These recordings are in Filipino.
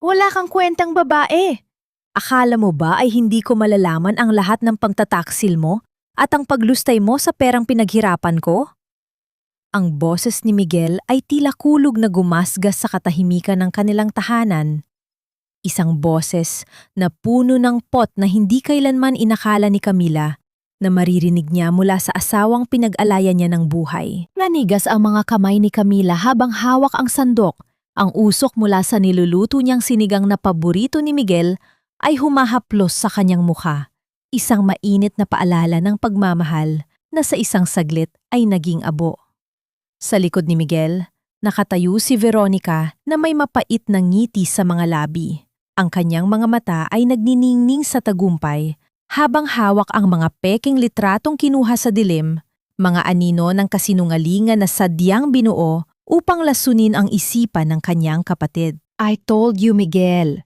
Wala kang kwentang babae. Akala mo ba ay hindi ko malalaman ang lahat ng pagtataksil mo at ang paglustay mo sa perang pinaghirapan ko? Ang boses ni Miguel ay tila kulog na gumasgas sa katahimikan ng kanilang tahanan. Isang boses na puno ng pot na hindi kailanman inakala ni Camila na maririnig niya mula sa asawang pinag-alayan niya ng buhay. Nanigas ang mga kamay ni Camila habang hawak ang sandok. Ang usok mula sa niluluto niyang sinigang na paborito ni Miguel ay humahaplos sa kanyang mukha. Isang mainit na paalala ng pagmamahal na sa isang saglit ay naging abo. Sa likod ni Miguel, nakatayo si Veronica na may mapait na ngiti sa mga labi. Ang kanyang mga mata ay nagniningning sa tagumpay habang hawak ang mga peking litratong kinuha sa dilim, mga anino ng kasinungalingan na sadyang binuo upang lasunin ang isipan ng kanyang kapatid. I told you, Miguel.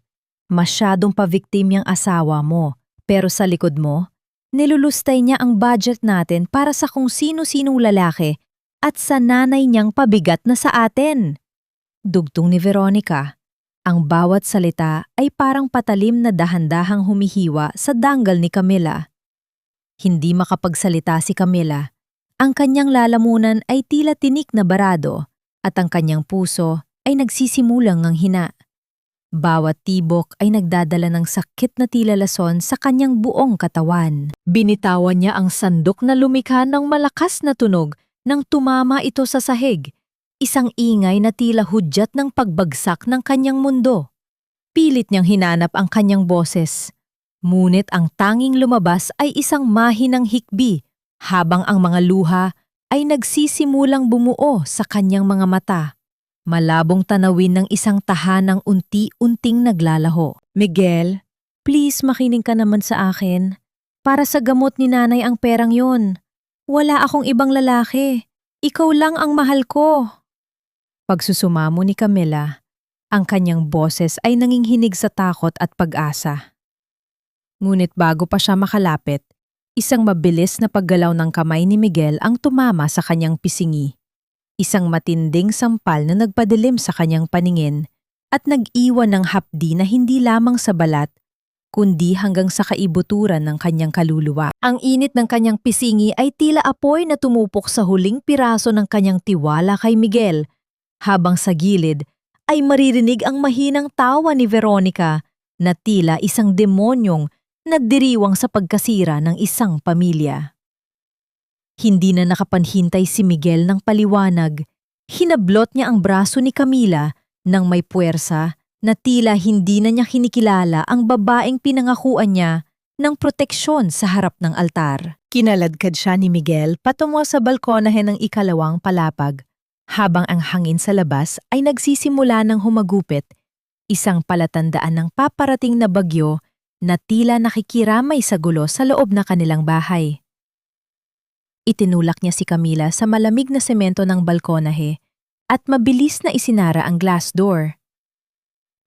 Masyadong pa-victim yung asawa mo, pero sa likod mo, nilulustay niya ang budget natin para sa kung sino-sinong lalaki at sa nanay niyang pabigat na sa atin. Dugtong ni Veronica. Ang bawat salita ay parang patalim na dahan-dahang humihiwa sa danggal ni Camila. Hindi makapagsalita si Camila. Ang kanyang lalamunan ay tila tinik na barado at ang kanyang puso ay nagsisimulang nganghina. Bawat tibok ay nagdadala ng sakit na tila lason sa kanyang buong katawan. Binitawan niya ang sandok na lumikha ng malakas na tunog nang tumama ito sa sahig. Isang ingay na tila hudyat ng pagbagsak ng kanyang mundo. Pilit niyang hinanap ang kanyang boses. Ngunit ang tanging lumabas ay isang mahinang hikbi habang ang mga luha ay nagsisimulang bumuo sa kanyang mga mata. Malabong tanawin ng isang tahanang unti-unting naglalaho. Miguel, please makinig ka naman sa akin. Para sa gamot ni nanay ang perang yon. Wala akong ibang lalaki. Ikaw lang ang mahal ko. Pagsusumamo ni Camila, ang kanyang boses ay nanginghinig sa takot at pag-asa. Ngunit bago pa siya makalapit, isang mabilis na paggalaw ng kamay ni Miguel ang tumama sa kanyang pisingi. Isang matinding sampal na nagpadilim sa kanyang paningin at nag-iwan ng hapdi na hindi lamang sa balat, kundi hanggang sa kaibuturan ng kanyang kaluluwa. Ang init ng kanyang pisingi ay tila apoy na tumupok sa huling piraso ng kanyang tiwala kay Miguel, habang sa gilid ay maririnig ang mahinang tawa ni Veronica na tila isang demonyong nagdiriwang sa pagkasira ng isang pamilya. Hindi na nakapanhintay si Miguel ng paliwanag. Hinablot niya ang braso ni Camila nang may puwersa na tila hindi na niya kinikilala ang babaeng pinangakuan niya ng proteksyon sa harap ng altar. Kinaladkad siya ni Miguel patungo sa balkonahe ng ikalawang palapag. Habang ang hangin sa labas ay nagsisimula ng humagupit, isang palatandaan ng paparating na bagyo na tila nakikiramay sa gulo sa loob na kanilang bahay. Itinulak niya si Camila sa malamig na semento ng balkonahe at mabilis na isinara ang glass door.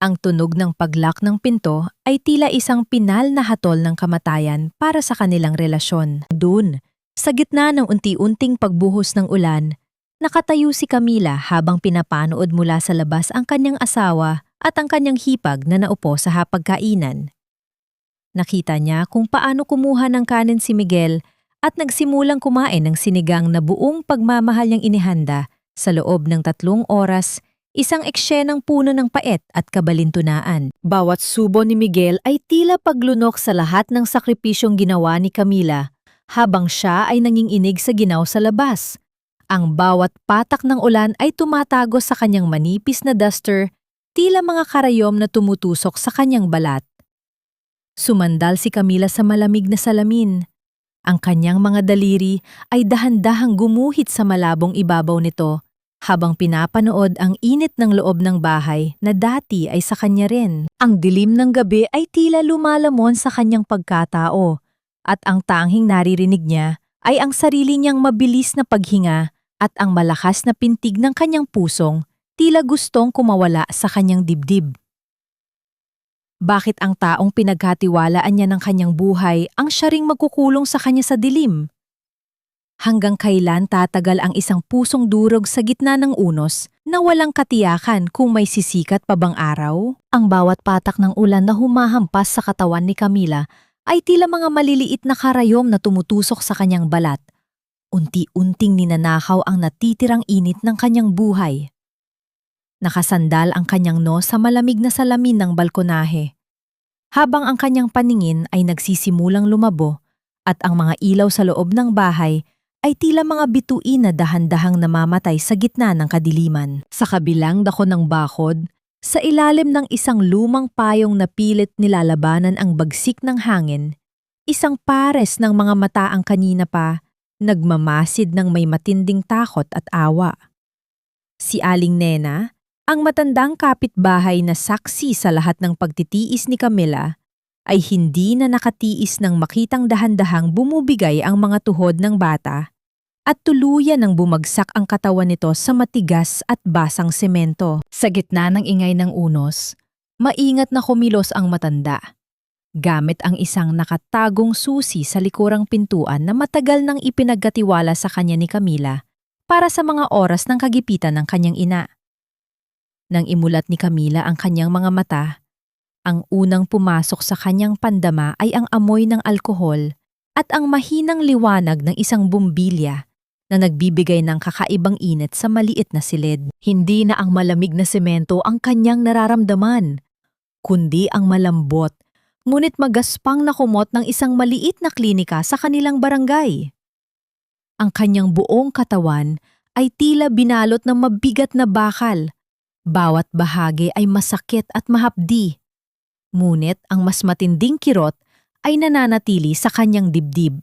Ang tunog ng paglock ng pinto ay tila isang pinal na hatol ng kamatayan para sa kanilang relasyon. Doon, sa gitna ng unti-unting pagbuhos ng ulan, nakatayo si Camila habang pinapanood mula sa labas ang kanyang asawa at ang kanyang hipag na naupo sa hapagkainan. Nakita niya kung paano kumuha ng kanin si Miguel at nagsimulang kumain ng sinigang na buong pagmamahal niyang inihanda sa loob ng 3 oras, isang eksenang puno ng pait at kabalintunaan. Bawat subo ni Miguel ay tila paglunok sa lahat ng sakripisyong ginawa ni Camila habang siya ay nanginginig sa ginaw sa labas. Ang bawat patak ng ulan ay tumatagos sa kanyang manipis na duster, tila mga karayom na tumutusok sa kanyang balat. Sumandal si Camila sa malamig na salamin. Ang kanyang mga daliri ay dahan-dahang gumuhit sa malabong ibabaw nito habang pinapanood ang init ng loob ng bahay na dati ay sa kanya rin. Ang dilim ng gabi ay tila lumalamon sa kanyang pagkatao at ang tanging naririnig niya ay ang sarili niyang mabilis na paghinga at ang malakas na pintig ng kanyang pusong tila gustong kumawala sa kanyang dibdib. Bakit ang taong pinagkatiwalaan niya ng kanyang buhay ang siya ring magkukulong sa kanya sa dilim? Hanggang kailan tatagal ang isang pusong durog sa gitna ng unos na walang katiyakan kung may sisikat pa bang araw. Ang bawat patak ng ulan na humahampas sa katawan ni Camila ay tila mga maliliit na karayom na tumutusok sa kanyang balat. Unti-unting ninanakaw ang natitirang init ng kanyang buhay. Nakasandal ang kanyang noo sa malamig na salamin ng balkonahe, habang ang kanyang paningin ay nagsisimulang lumabo at ang mga ilaw sa loob ng bahay ay tila mga bituin na dahan-dahang namamatay sa gitna ng kadiliman. Sa kabilang dako ng bakod, sa ilalim ng isang lumang payong na pilit nilalabanan ang bagsik ng hangin, isang pares ng mga mata ang kanina pa nagmamasid ng may matinding takot at awa. Si Aling Nena, ang matandang kapitbahay na saksi sa lahat ng pagtitiis ni Camila, ay hindi na nakatiis nang makitang dahan-dahang bumubigay ang mga tuhod ng bata at tuluyan nang bumagsak ang katawan nito sa matigas at basang semento. Sa gitna ng ingay ng unos, maingat na kumilos ang matanda, gamit ang isang nakatagong susi sa likurang pintuan na matagal nang ipinagkatiwala sa kanya ni Camila para sa mga oras ng kagipitan ng kanyang ina. Nang imulat ni Camila ang kanyang mga mata, ang unang pumasok sa kanyang pandama ay ang amoy ng alkohol at ang mahinang liwanag ng isang bumbilya na nagbibigay ng kakaibang init sa maliit na silid. Hindi na ang malamig na semento ang kanyang nararamdaman, kundi ang malambot, ngunit magaspang na kumot ng isang maliit na klinika sa kanilang barangay. Ang kanyang buong katawan ay tila binalot ng mabigat na bakal. Bawat bahagi ay masakit at mahapdi. Ngunit ang mas matinding kirot ay nananatili sa kanyang dibdib.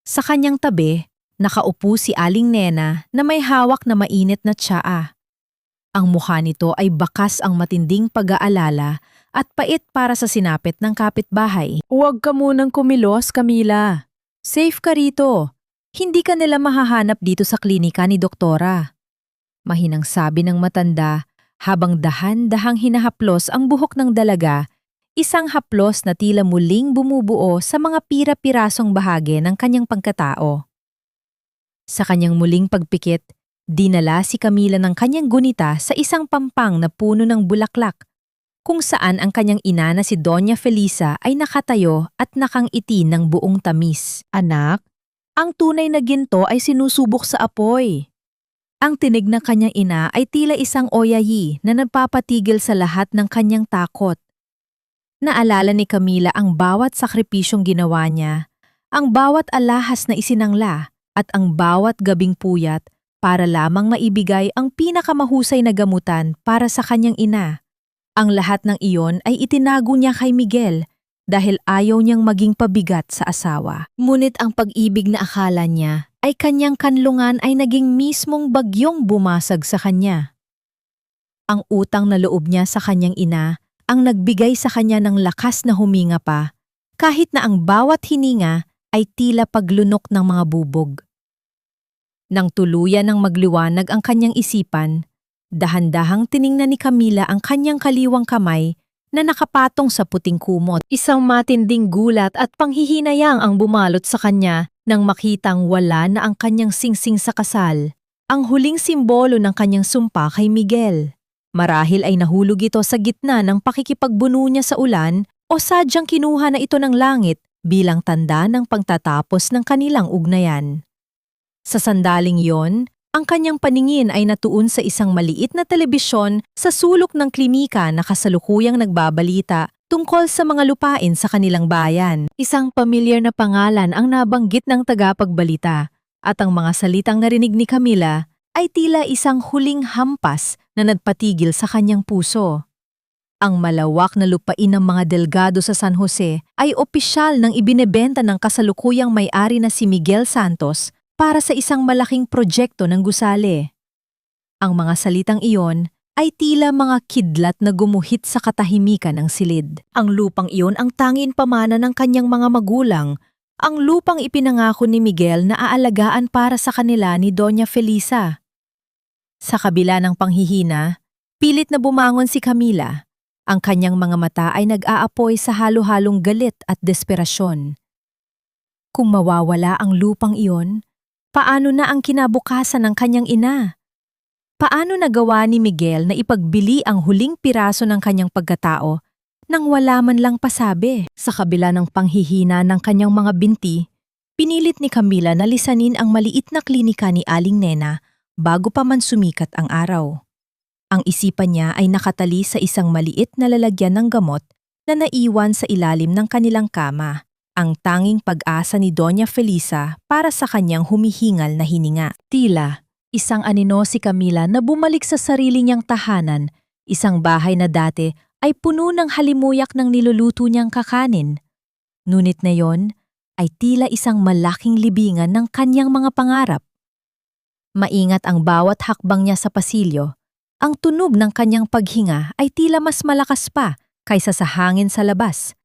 Sa kanyang tabi, nakaupo si Aling Nena na may hawak na mainit na tsaa. Ang mukha nito ay bakas ang matinding pag-aalala at pait para sa sinapit ng kapitbahay. Huwag ka munang kumilos, Camila. Safe ka rito. Hindi ka nila mahahanap dito sa klinika ni Doktora. Mahinang sabi ng matanda habang dahan-dahang hinahaplos ang buhok ng dalaga, isang haplos na tila muling bumubuo sa mga pira-pirasong bahagi ng kanyang pagkatao. Sa kanyang muling pagpikit, dinala si Camila ng kanyang gunita sa isang pampang na puno ng bulaklak, kung saan ang kanyang ina na si Doña Felisa ay nakatayo at nakangiti ng buong tamis. Anak, ang tunay na ginto ay sinusubok sa apoy. Ang tinig ng kanyang ina ay tila isang oyayi na nagpapatigil sa lahat ng kanyang takot. Naalala ni Camila ang bawat sakripisyong ginawa niya, ang bawat alahas na isinangla, at ang bawat gabing puyat para lamang maibigay ang pinakamahusay na gamutan para sa kanyang ina. Ang lahat ng iyon ay itinago niya kay Miguel dahil ayaw niyang maging pabigat sa asawa. Ngunit ang pag-ibig na akala niya ay kanyang kanlungan ay naging mismong bagyong bumasag sa kanya. Ang utang na loob niya sa kanyang ina ang nagbigay sa kanya ng lakas na huminga pa, kahit na ang bawat hininga ay tila paglunok ng mga bubog. Nang tuluyan ng magliwanag ang kanyang isipan, dahan-dahang tiningnan ni Camila ang kanyang kaliwang kamay na nakapatong sa puting kumot. Isang matinding gulat at panghihinayang ang bumalot sa kanya nang makitang wala na ang kanyang singsing sa kasal, ang huling simbolo ng kanyang sumpa kay Miguel. Marahil ay nahulog ito sa gitna ng pakikipagbuno niya sa ulan o sadyang kinuha na ito ng langit bilang tanda ng pagtatapos ng kanilang ugnayan. Sa sandaling yon, ang kanyang paningin ay natuon sa isang maliit na telebisyon sa sulok ng klinika na kasalukuyang nagbabalita tungkol sa mga lupain sa kanilang bayan. Isang pamilyar na pangalan ang nabanggit ng tagapagbalita at ang mga salitang narinig ni Camila ay tila isang huling hampas na nagpatigil sa kanyang puso. Ang malawak na lupain ng mga delgado sa San Jose ay opisyal nang ibinebenta ng kasalukuyang may-ari na si Miguel Santos para sa isang malaking proyekto ng gusali. Ang mga salitang iyon ay tila mga kidlat na gumuhit sa katahimikan ng silid. Ang lupang iyon ang tanging pamana ng kanyang mga magulang, ang lupang ipinangako ni Miguel na aalagaan para sa kanila ni Doña Felisa. Sa kabila ng panghihina, pilit na bumangon si Camila. Ang kanyang mga mata ay nag-aapoy sa halo-halong galit at desperasyon. Kung mawawala ang lupang iyon, paano na ang kinabukasan ng kanyang ina? Paano nagawa ni Miguel na ipagbili ang huling piraso ng kanyang pagkatao nang wala man lang pasabi? Sa kabila ng panghihina ng kanyang mga binti, pinilit ni Camila na lisanin ang maliit na klinika ni Aling Nena bago pa man sumikat ang araw. Ang isipan niya ay nakatali sa isang maliit na lalagyan ng gamot na naiwan sa ilalim ng kanilang kama, ang tanging pag-asa ni Doña Felisa para sa kanyang humihingal na hininga. Tila, isang anino si Camila na bumalik sa sarili niyang tahanan, isang bahay na dati ay puno ng halimuyak ng niluluto niyang kakanin. Ngunit na yon ay tila isang malaking libingan ng kanyang mga pangarap. Maingat ang bawat hakbang niya sa pasilyo. Ang tunog ng kanyang paghinga ay tila mas malakas pa kaysa sa hangin sa labas,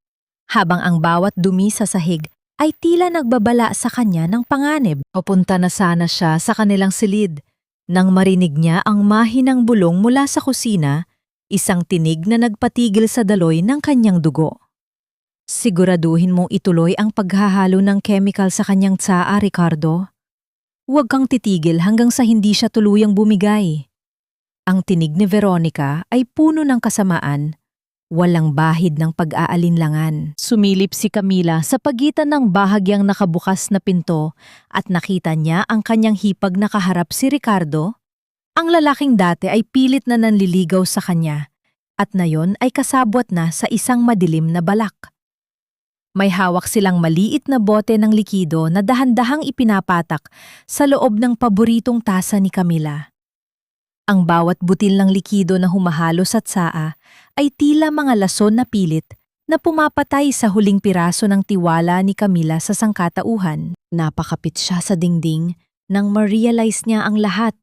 habang ang bawat dumi sa sahig ay tila nagbabala sa kanya ng panganib. Papunta na sana siya sa kanilang silid nang marinig niya ang mahinang bulong mula sa kusina, isang tinig na nagpatigil sa daloy ng kanyang dugo. Siguraduhin mong ituloy ang paghahalo ng chemical sa kanyang tsaa, Ricardo. Huwag kang titigil hanggang sa hindi siya tuluyang bumigay. Ang tinig ni Veronica ay puno ng kasamaan, walang bahid ng pag-aalinlangan. Sumilip si Camila sa pagitan ng bahagyang nakabukas na pinto at nakita niya ang kanyang hipag na kaharap si Ricardo. Ang lalaking dati ay pilit na nanliligaw sa kanya at nayon ay kasabwat na sa isang madilim na balak. May hawak silang maliit na bote ng likido na dahan-dahang ipinapatak sa loob ng paboritong tasa ni Camila. Ang bawat butil ng likido na humahalo sa tsaa ay tila mga lason na pilit na pumapatay sa huling piraso ng tiwala ni Camila sa sangkatauhan. Napakapit siya sa dingding nang ma-realize niya ang lahat.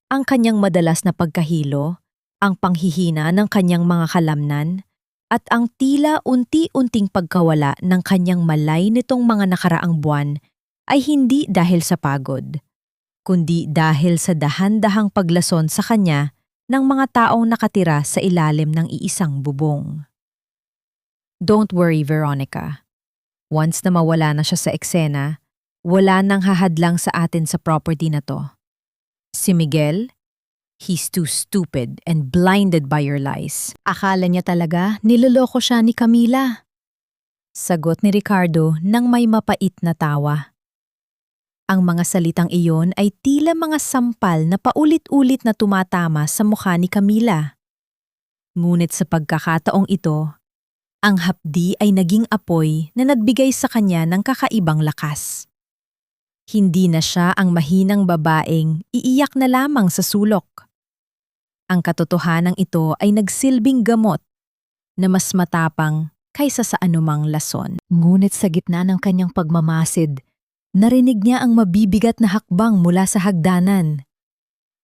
Ang kanyang madalas na pagkahilo, ang panghihina ng kanyang mga kalamnan, at ang tila unti-unting pagkawala ng kanyang malay nitong mga nakaraang buwan ay hindi dahil sa pagod, kundi dahil sa dahan-dahang paglason sa kanya ng mga taong nakatira sa ilalim ng iisang bubong. Don't worry, Veronica. Once na mawala na siya sa eksena, wala nang hahadlang sa atin sa property na to. Si Miguel, he's too stupid and blinded by your lies. Akala niya talaga niloloko siya ni Camila. Sagot ni Ricardo nang may mapait na tawa. Ang mga salitang iyon ay tila mga sampal na paulit-ulit na tumatama sa mukha ni Camila. Ngunit sa pagkakataong ito, ang hapdi ay naging apoy na nagbigay sa kanya ng kakaibang lakas. Hindi na siya ang mahinang babaeng iiyak na lamang sa sulok. Ang katotohanan ito ay nagsilbing gamot na mas matapang kaysa sa anumang lason. Ngunit sa gitna ng kanyang pagmamasid, narinig niya ang mabibigat na hakbang mula sa hagdanan.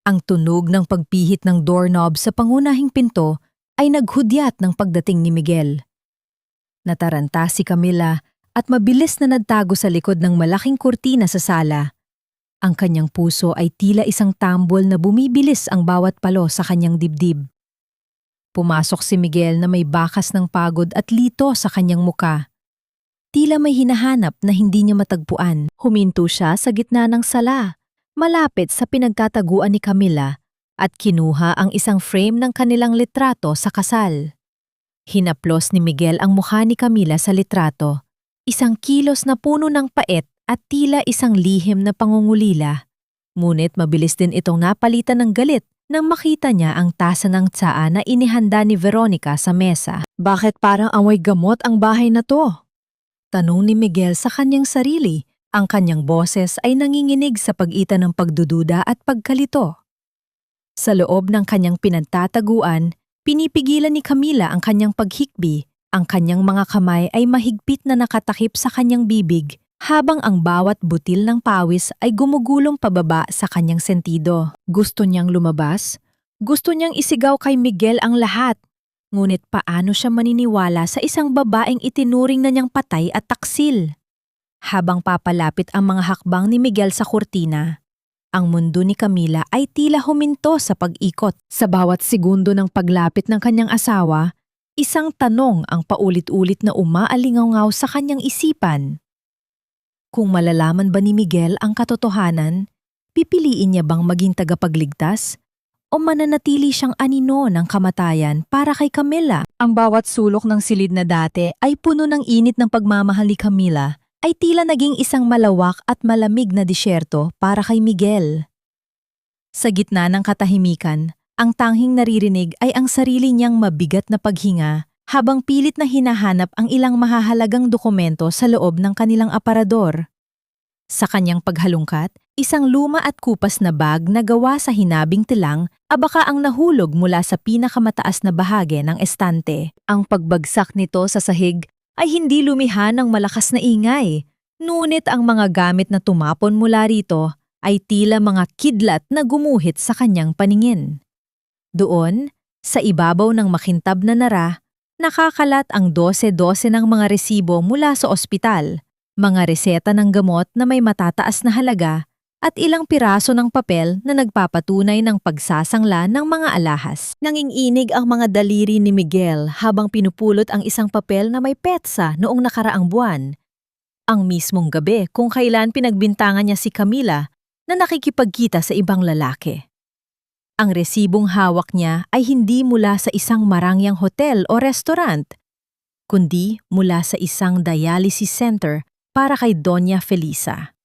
Ang tunog ng pagpihit ng doorknob sa pangunahing pinto ay naghudyat ng pagdating ni Miguel. Nataranta si Camila at mabilis na nagtago sa likod ng malaking kurtina sa sala. Ang kanyang puso ay tila isang tambol na bumibilis ang bawat palo sa kanyang dibdib. Pumasok si Miguel na may bakas ng pagod at lito sa kanyang muka. Tila may hinahanap na hindi niya matagpuan. Huminto siya sa gitna ng sala, malapit sa pinagtataguan ni Camila, at kinuha ang isang frame ng kanilang litrato sa kasal. Hinaplos ni Miguel ang mukha ni Camila sa litrato, isang kilos na puno ng pait at tila isang lihim na pangungulila. Ngunit mabilis din itong napalitan ng galit nang makita niya ang tasa ng tsaa na inihanda ni Veronica sa mesa. Bakit parang amoy gamot ang bahay na to? Tanong ni Miguel sa kanyang sarili. Ang kanyang boses ay nanginginig sa pagitan ng pagdududa at pagkalito. Sa loob ng kanyang pinagtataguan, pinipigilan ni Camila ang kanyang paghikbi. Ang kanyang mga kamay ay mahigpit na nakatakip sa kanyang bibig, habang ang bawat butil ng pawis ay gumugulong pababa sa kanyang sentido. Gusto niyang lumabas? Gusto niyang isigaw kay Miguel ang lahat. Ngunit paano siya maniniwala sa isang babaeng itinuring na niyang patay at taksil? Habang papalapit ang mga hakbang ni Miguel sa kurtina, ang mundo ni Camila ay tila huminto sa pag-ikot. Sa bawat segundo ng paglapit ng kanyang asawa, isang tanong ang paulit-ulit na umaalingaw sa kanyang isipan. Kung malalaman ba ni Miguel ang katotohanan, pipiliin niya bang maging tagapagligtas o mananatili siyang anino ng kamatayan para kay Camila? Ang bawat sulok ng silid na dati ay puno ng init ng pagmamahal ni Camila ay tila naging isang malawak at malamig na disyerto para kay Miguel. Sa gitna ng katahimikan, ang tanging naririnig ay ang sarili niyang mabigat na paghinga habang pilit na hinahanap ang ilang mahahalagang dokumento sa loob ng kanilang aparador. Sa kanyang paghalungkat, isang luma at kupas na bag na gawa sa hinabing tilang abaka ang nahulog mula sa pinakamataas na bahagi ng estante. Ang pagbagsak nito sa sahig ay hindi lumihan ng malakas na ingay, ngunit ang mga gamit na tumapon mula rito ay tila mga kidlat na gumuhit sa kanyang paningin. Doon, sa ibabaw ng makintab na nara, nakakalat ang 12-12 ng mga resibo mula sa ospital, mga reseta ng gamot na may matataas na halaga, at ilang piraso ng papel na nagpapatunay ng pagsasangla ng mga alahas. Nanginginig ang mga daliri ni Miguel habang pinupulot ang isang papel na may petsa noong nakaraang buwan. Ang mismong gabi kung kailan pinagbintangan niya si Camila na nakikipagkita sa ibang lalaki. Ang resibong hawak niya ay hindi mula sa isang marangyang hotel o restaurant, kundi mula sa isang dialysis center para kay Doña Felisa.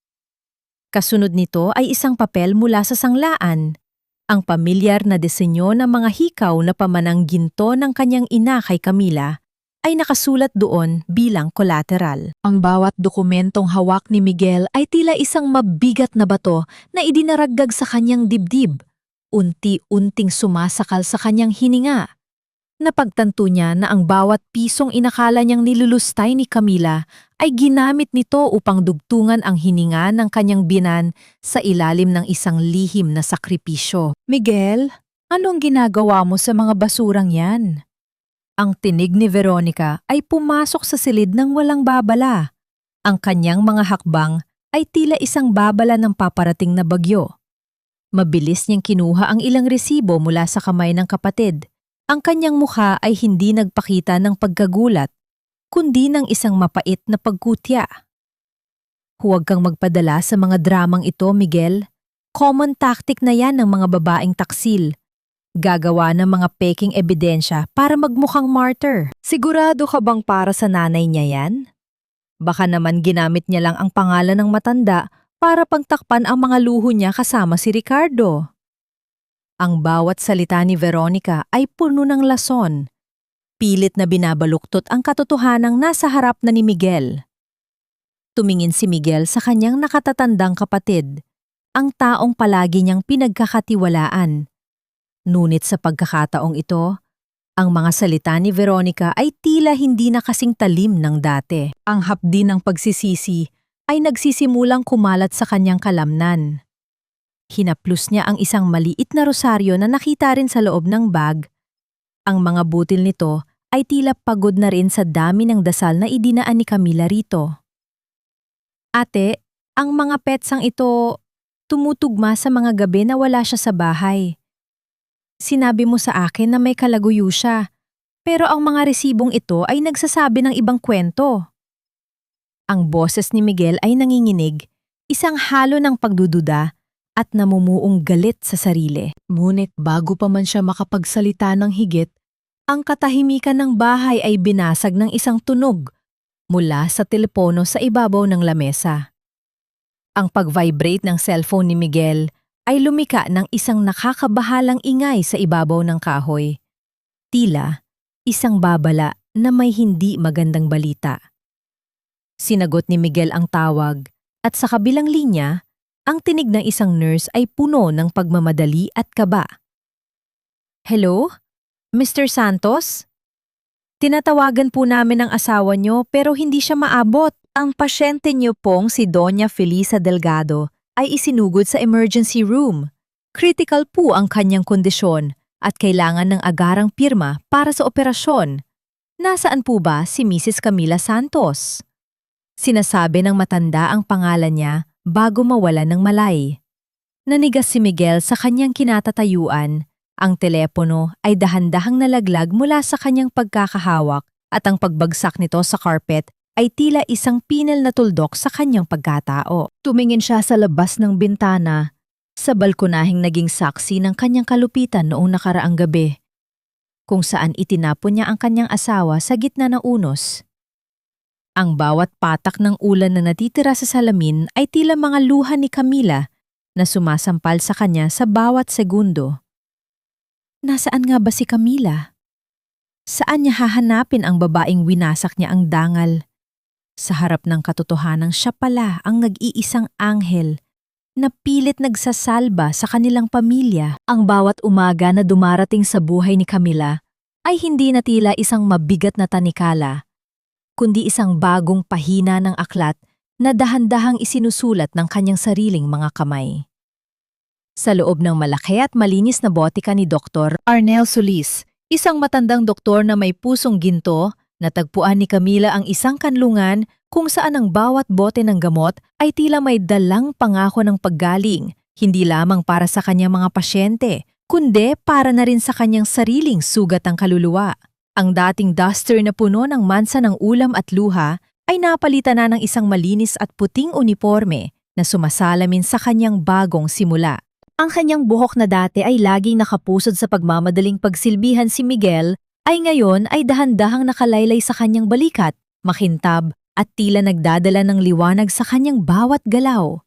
Kasunod nito ay isang papel mula sa sanglaan, ang pamilyar na disenyo ng mga hikaw na pamanang ginto ng kanyang ina kay Camila ay nakasulat doon bilang collateral. Ang bawat dokumentong hawak ni Miguel ay tila isang mabigat na bato na idinaragdag sa kanyang dibdib, unti-unting sumasakal sa kanyang hininga. Napagtanto niya na ang bawat pisong inakala niyang nilulustay ni Camila ay ginamit nito upang dugtungan ang hininga ng kanyang binan sa ilalim ng isang lihim na sakripisyo. Miguel, anong ginagawa mo sa mga basurang yan? Ang tinig ni Veronica ay pumasok sa silid ng walang babala. Ang kanyang mga hakbang ay tila isang babala ng paparating na bagyo. Mabilis niyang kinuha ang ilang resibo mula sa kamay ng kapatid. Ang kanyang mukha ay hindi nagpakita ng pagkagulat, kundi ng isang mapait na pagkutya. Huwag kang magpadala sa mga dramang ito, Miguel. Common tactic na yan ng mga babaeng taksil. Gagawa ng mga peking ebidensya para magmukhang martyr. Sigurado ka bang para sa nanay niya yan? Baka naman ginamit niya lang ang pangalan ng matanda para pagtakpan ang mga luho niya kasama si Ricardo. Ang bawat salita ni Veronica ay puno ng lason. Pilit na binabaluktot ang katotohanang nasa harap na ni Miguel. Tumingin si Miguel sa kanyang nakatatandang kapatid, ang taong palagi niyang pinagkakatiwalaan. Ngunit sa pagkakataong ito, ang mga salita ni Veronica ay tila hindi na kasing talim ng dati. Ang hapdi ng pagsisisi ay nagsisimulang kumalat sa kanyang kalamnan. Hinaplos niya ang isang maliit na rosaryo na nakita rin sa loob ng bag. Ang mga butil nito ay tila pagod na rin sa dami ng dasal na idinaan ni Camila rito. Ate, ang mga petsang ito tumutugma sa mga gabi na wala siya sa bahay. Sinabi mo sa akin na may kalaguyo siya, pero ang mga resibong ito ay nagsasabi ng ibang kwento. Ang boses ni Miguel ay nanginginig, isang halo ng pagdududa at namumuong galit sa sarili. Ngunit bago pa man siya makapagsalita ng higit, ang katahimikan ng bahay ay binasag ng isang tunog mula sa telepono sa ibabaw ng lamesa. Ang pag-vibrate ng cellphone ni Miguel ay lumika ng isang nakakabahalang ingay sa ibabaw ng kahoy. Tila, isang babala na may hindi magandang balita. Sinagot ni Miguel ang tawag at sa kabilang linya, ang tinig ng isang nurse ay puno ng pagmamadali at kaba. Hello? Mr. Santos? Tinatawagan po namin ang asawa niyo pero hindi siya maabot. Ang pasyente niyo pong si Doña Felisa Delgado ay isinugod sa emergency room. Critical po ang kanyang kondisyon at kailangan ng agarang pirma para sa operasyon. Nasaan po ba si Mrs. Camila Santos? Sinasabi ng matanda ang pangalan niya bago mawala ng malay. Nanigas si Miguel sa kanyang kinatatayuan. Ang telepono ay dahan-dahang nalaglag mula sa kanyang pagkakahawak at ang pagbagsak nito sa carpet ay tila isang pinal na tuldok sa kanyang pagkatao. Tumingin siya sa labas ng bintana Sa balkonahing naging saksi ng kanyang kalupitan noong nakaraang gabi, kung saan itinapon niya ang kanyang asawa sa gitna ng unos. Ang bawat patak ng ulan na natitira sa salamin ay tila mga luha ni Camila na sumasampal sa kanya sa bawat segundo. Nasaan nga ba si Camila? Saan niya hahanapin ang babaeng winasak niya ang dangal? Sa harap ng katotohanang siya pala ang nag-iisang anghel na pilit nagsasalba sa kanilang pamilya. Ang bawat umaga na dumarating sa buhay ni Camila ay hindi na tila isang mabigat na tanikala, kundi isang bagong pahina ng aklat na dahan-dahang isinusulat ng kanyang sariling mga kamay. Sa loob ng malaki at malinis na botika ni Dr. Arnel Solis, isang matandang doktor na may pusong ginto, natagpuan ni Camila ang isang kanlungan kung saan ang bawat bote ng gamot ay tila may dalang pangako ng paggaling, hindi lamang para sa kanyang mga pasyente, kundi para na rin sa kanyang sariling sugat ng kaluluwa. Ang dating duster na puno ng mansa ng ulam at luha ay napalitan na ng isang malinis at puting uniforme na sumasalamin sa kanyang bagong simula. Ang kanyang buhok na dati ay laging nakapusod sa pagmamadaling pagsilbihan si Miguel ay ngayon ay dahan-dahang nakalaylay sa kanyang balikat, makintab at tila nagdadala ng liwanag sa kanyang bawat galaw.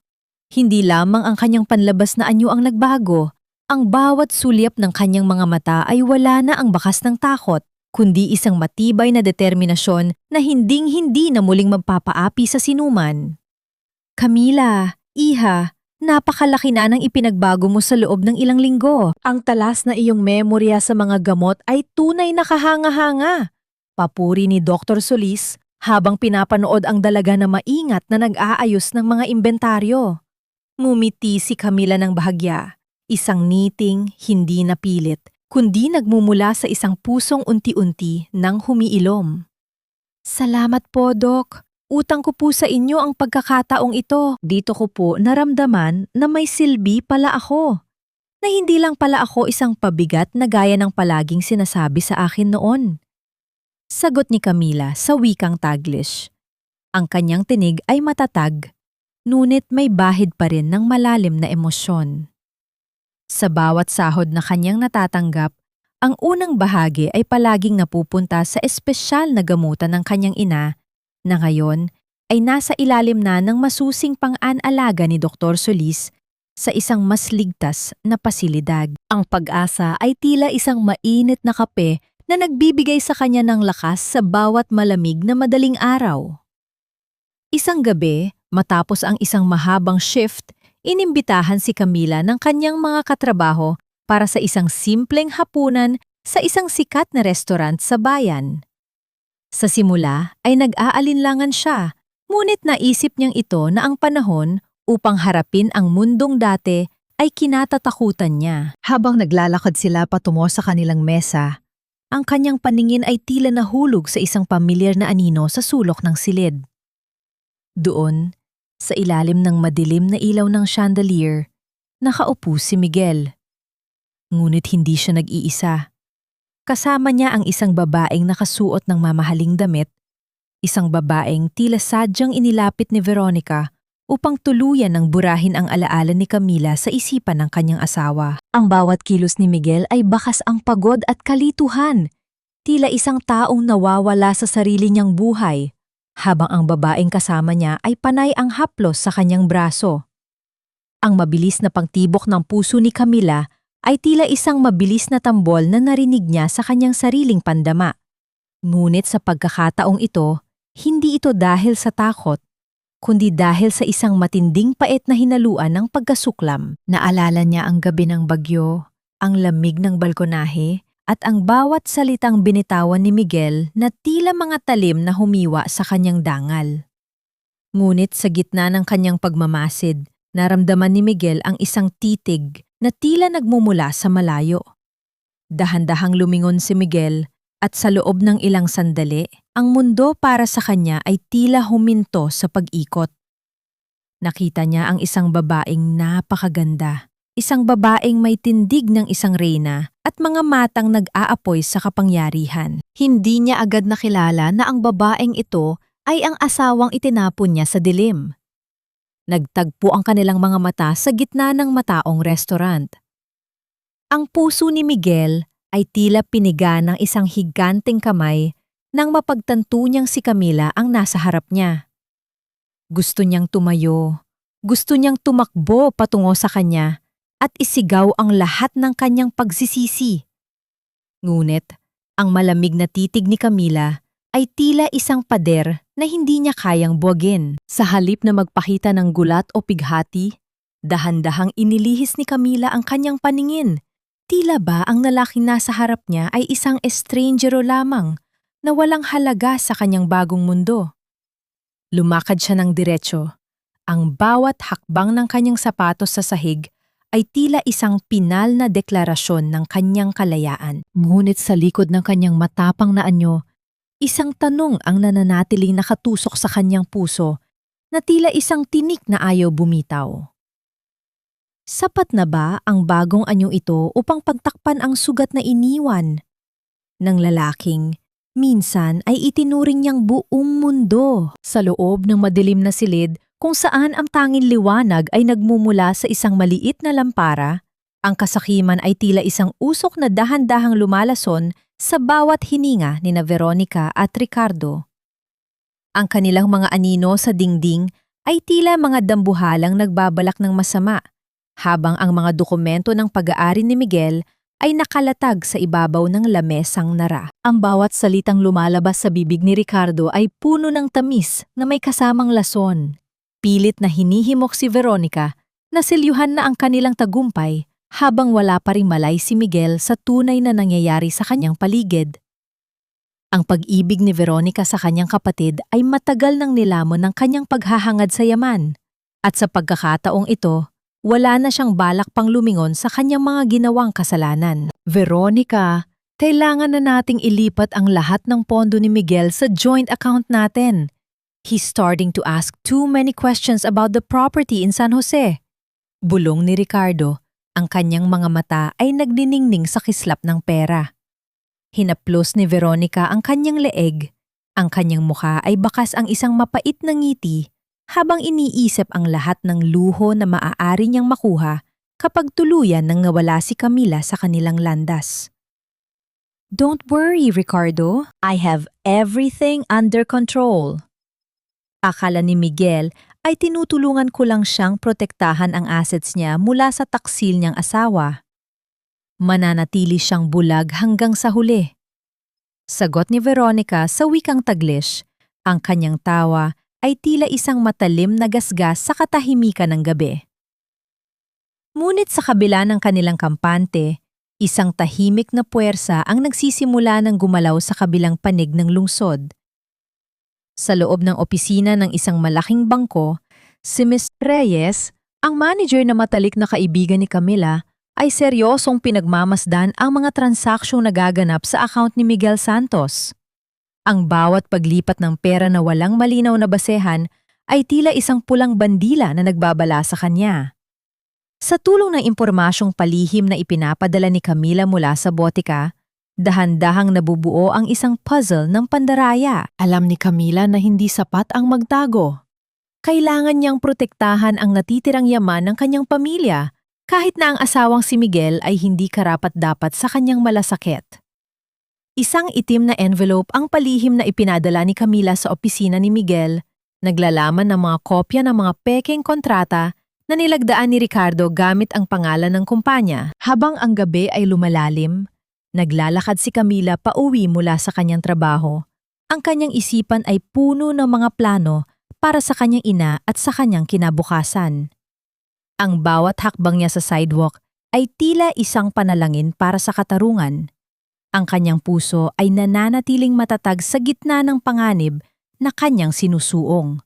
Hindi lamang ang kanyang panlabas na anyo ang nagbago, ang bawat sulyap ng kanyang mga mata ay wala na ang bakas ng takot, kundi isang matibay na determinasyon na hinding-hindi na muling magpapaapi sa sinuman. Camila, iha, napakalaki na ng ipinagbago mo sa loob ng ilang linggo. Ang talas na iyong memorya sa mga gamot ay tunay na kahanga-hanga. Papuri ni Dr. Solis habang pinapanood ang dalaga na maingat na nag-aayos ng mga inventaryo. Ngumiti si Camila ng bahagya, isang ngiting hindi napilit, kundi nagmumula sa isang pusong unti-unti nang humiilom. Salamat po, Doc. Utang ko po sa inyo ang pagkakataong ito. Dito ko po naramdaman na may silbi pala ako. Na hindi lang pala ako isang pabigat na gaya ng palaging sinasabi sa akin noon. Sagot ni Camila sa wikang Taglish. Ang kanyang tinig ay matatag, ngunit may bahid pa rin ng malalim na emosyon. Sa bawat sahod na kanyang natatanggap, ang unang bahagi ay palaging napupunta sa espesyal na gamutan ng kanyang ina na ngayon ay nasa ilalim na ng masusing pang-aalaga ni Dr. Solis sa isang mas ligtas na pasilidad. Ang pag-asa ay tila isang mainit na kape na nagbibigay sa kanya ng lakas sa bawat malamig na madaling araw. Isang gabi, matapos ang isang mahabang shift, inimbitahan si Camila ng kanyang mga katrabaho para sa isang simpleng hapunan sa isang sikat na restaurant sa bayan. Sa simula ay nag-aalinlangan siya, ngunit naisip niyang ito na ang panahon upang harapin ang mundong dati ay kinatatakutan niya. Habang naglalakad sila patungo sa kanilang mesa, ang kanyang paningin ay tila nahulog sa isang pamilyar na anino sa sulok ng silid. Doon, sa ilalim ng madilim na ilaw ng chandelier, nakaupo si Miguel. Ngunit hindi siya nag-iisa. Kasama niya ang isang babaeng nakasuot ng mamahaling damit, isang babaeng tila sadyang inilapit ni Veronica upang tuluyan ng burahin ang alaala ni Camila sa isipan ng kanyang asawa. Ang bawat kilos ni Miguel ay bakas ang pagod at kalituhan, tila isang taong nawawala sa sarili niyang buhay, habang ang babaeng kasama niya ay panay ang haplos sa kanyang braso. Ang mabilis na pagtibok ng puso ni Camila ay tila isang mabilis na tambol na narinig niya sa kanyang sariling pandama. Ngunit sa pagkakataong ito, hindi ito dahil sa takot, kundi dahil sa isang matinding pait na hinaluan ng pagkasuklam. Naalala niya ang gabi ng bagyo, ang lamig ng balkonahe, at ang bawat salitang binitawan ni Miguel na tila mga talim na humiwa sa kanyang dangal. Ngunit sa gitna ng kanyang pagmamasid, naramdaman ni Miguel ang isang titig na tila nagmumula sa malayo. Dahan-dahang lumingon si Miguel at sa loob ng ilang sandali, ang mundo para sa kanya ay tila huminto sa pag-ikot. Nakita niya ang isang babaeng napakaganda. Isang babaeng may tindig ng isang reyna at mga matang nag-aapoy sa kapangyarihan. Hindi niya agad nakilala na ang babaeng ito ay ang asawang itinapon niya sa dilim. Nagtagpo ang kanilang mga mata sa gitna ng mataong restaurant. Ang puso ni Miguel ay tila piniga ng isang higanteng kamay nang mapagtanto niyang si Camila ang nasa harap niya. Gusto niyang tumayo, gusto niyang tumakbo patungo sa kanya at isigaw ang lahat ng kanyang pagsisisi. Ngunit, ang malamig na titig ni Camila ay tila isang pader na hindi niya kayang buwagin. Sa halip na magpakita ng gulat o pighati, dahan-dahang inilihis ni Camila ang kanyang paningin. Tila ba ang lalaking nasa harap niya ay isang estrangero lamang na walang halaga sa kanyang bagong mundo. Lumakad siya ng diretso. Ang bawat hakbang ng kanyang sapatos sa sahig ay tila isang pinal na deklarasyon ng kanyang kalayaan. Ngunit sa likod ng kanyang matapang na anyo, isang tanong ang nananatiling nakatusok sa kanyang puso na tila isang tinik na ayaw bumitaw. Sapat na ba ang bagong anyong ito upang pagtakpan ang sugat na iniwan ng lalaking minsan ay itinuring niyang buong mundo sa loob ng madilim na silid kung saan ang tanging liwanag ay nagmumula sa isang maliit na lampara, ang kasakiman ay tila isang usok na dahan-dahang lumalason sa bawat hininga ni na Veronica at Ricardo. Ang kanilang mga anino sa dingding ay tila mga dambuhalang nagbabalak ng masama, habang ang mga dokumento ng pag-aari ni Miguel ay nakalatag sa ibabaw ng lamesang nara. Ang bawat salitang lumalabas sa bibig ni Ricardo ay puno ng tamis na may kasamang lason. Pilit na hinihimok si Veronica na silyuhan na ang kanilang tagumpay habang wala pa ring malay si Miguel sa tunay na nangyayari sa kanyang paligid. Ang pag-ibig ni Veronica sa kanyang kapatid ay matagal nang nilamon ng kanyang paghahangad sa yaman. At sa pagkakataong ito, wala na siyang balak pang lumingon sa kanyang mga ginawang kasalanan. Veronica, kailangan na nating ilipat ang lahat ng pondo ni Miguel sa joint account natin. He's starting to ask too many questions about the property in San Jose. Bulong ni Ricardo, ang kanyang mga mata ay nagniningning sa kislap ng pera. Hinaplos ni Veronica ang kanyang leeg. Ang kanyang mukha ay bakas ang isang mapait na ngiti habang iniisip ang lahat ng luho na maaari niyang makuha kapag tuluyan nang nawala si Camila sa kanilang landas. Don't worry, Ricardo. I have everything under control. Akala ni Miguel ay tinutulungan ko lang siyang protektahan ang assets niya mula sa taksil niyang asawa. Mananatili siyang bulag hanggang sa huli. Sagot ni Veronica sa wikang Taglish, ang kanyang tawa ay tila isang matalim na gasgas sa katahimikan ng gabi. Ngunit sa kabila ng kanilang kampante, isang tahimik na puwersa ang nagsisimula ng gumalaw sa kabilang panig ng lungsod. Sa loob ng opisina ng isang malaking bangko, si Ms. Reyes, ang manager na matalik na kaibigan ni Camila, ay seryosong pinagmamasdan ang mga transaksyon nagaganap sa account ni Miguel Santos. Ang bawat paglipat ng pera na walang malinaw na basehan ay tila isang pulang bandila na nagbabala sa kanya. Sa tulong ng impormasyong palihim na ipinapadala ni Camila mula sa botika, dahan-dahang nabubuo ang isang puzzle ng pandaraya. Alam ni Camila na hindi sapat ang magtago. Kailangan niyang protektahan ang natitirang yaman ng kanyang pamilya kahit na ang asawang si Miguel ay hindi karapat-dapat sa kanyang malasakit. Isang itim na envelope ang palihim na ipinadala ni Camila sa opisina ni Miguel, naglalaman ng mga kopya ng mga pekeng kontrata na nilagdaan ni Ricardo gamit ang pangalan ng kumpanya. Habang ang gabi ay lumalalim, naglalakad si Camila pauwi mula sa kanyang trabaho. Ang kanyang isipan ay puno ng mga plano para sa kanyang ina at sa kanyang kinabukasan. Ang bawat hakbang niya sa sidewalk ay tila isang panalangin para sa katarungan. Ang kanyang puso ay nananatiling matatag sa gitna ng panganib na kanyang sinusuong.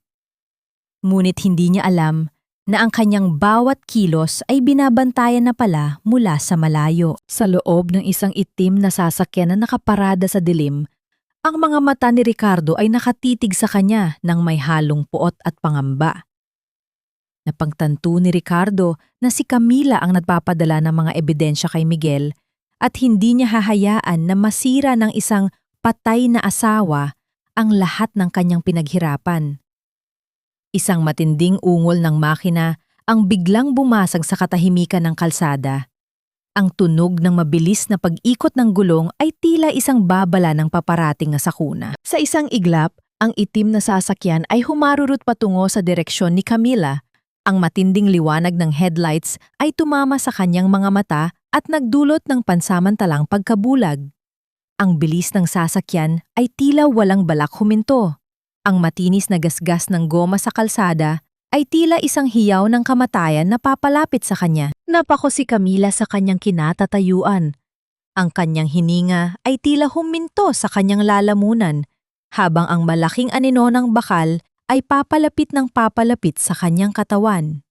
Ngunit hindi niya alam na ang kanyang bawat kilos ay binabantayan na pala mula sa malayo. Sa loob ng isang itim na sasakyan na nakaparada sa dilim, ang mga mata ni Ricardo ay nakatitig sa kanya ng may halong puot at pangamba. Napagtanto ni Ricardo na si Camila ang nagpapadala ng mga ebidensya kay Miguel at hindi niya hahayaan na masira ng isang patay na asawa ang lahat ng kanyang pinaghirapan. Isang matinding ungol ng makina ang biglang bumasag sa katahimikan ng kalsada. Ang tunog ng mabilis na pag-ikot ng gulong ay tila isang babala ng paparating na sakuna. Sa isang iglap, ang itim na sasakyan ay humarurot patungo sa direksyon ni Camila. Ang matinding liwanag ng headlights ay tumama sa kanyang mga mata at nagdulot ng pansamantalang pagkabulag. Ang bilis ng sasakyan ay tila walang balak huminto. Ang matinis na gasgas ng goma sa kalsada ay tila isang hiyaw ng kamatayan na papalapit sa kanya. Napako si Camila sa kanyang kinatatayuan. Ang kanyang hininga ay tila huminto sa kanyang lalamunan, habang ang malaking anino ng bakal ay papalapit ng papalapit sa kanyang katawan.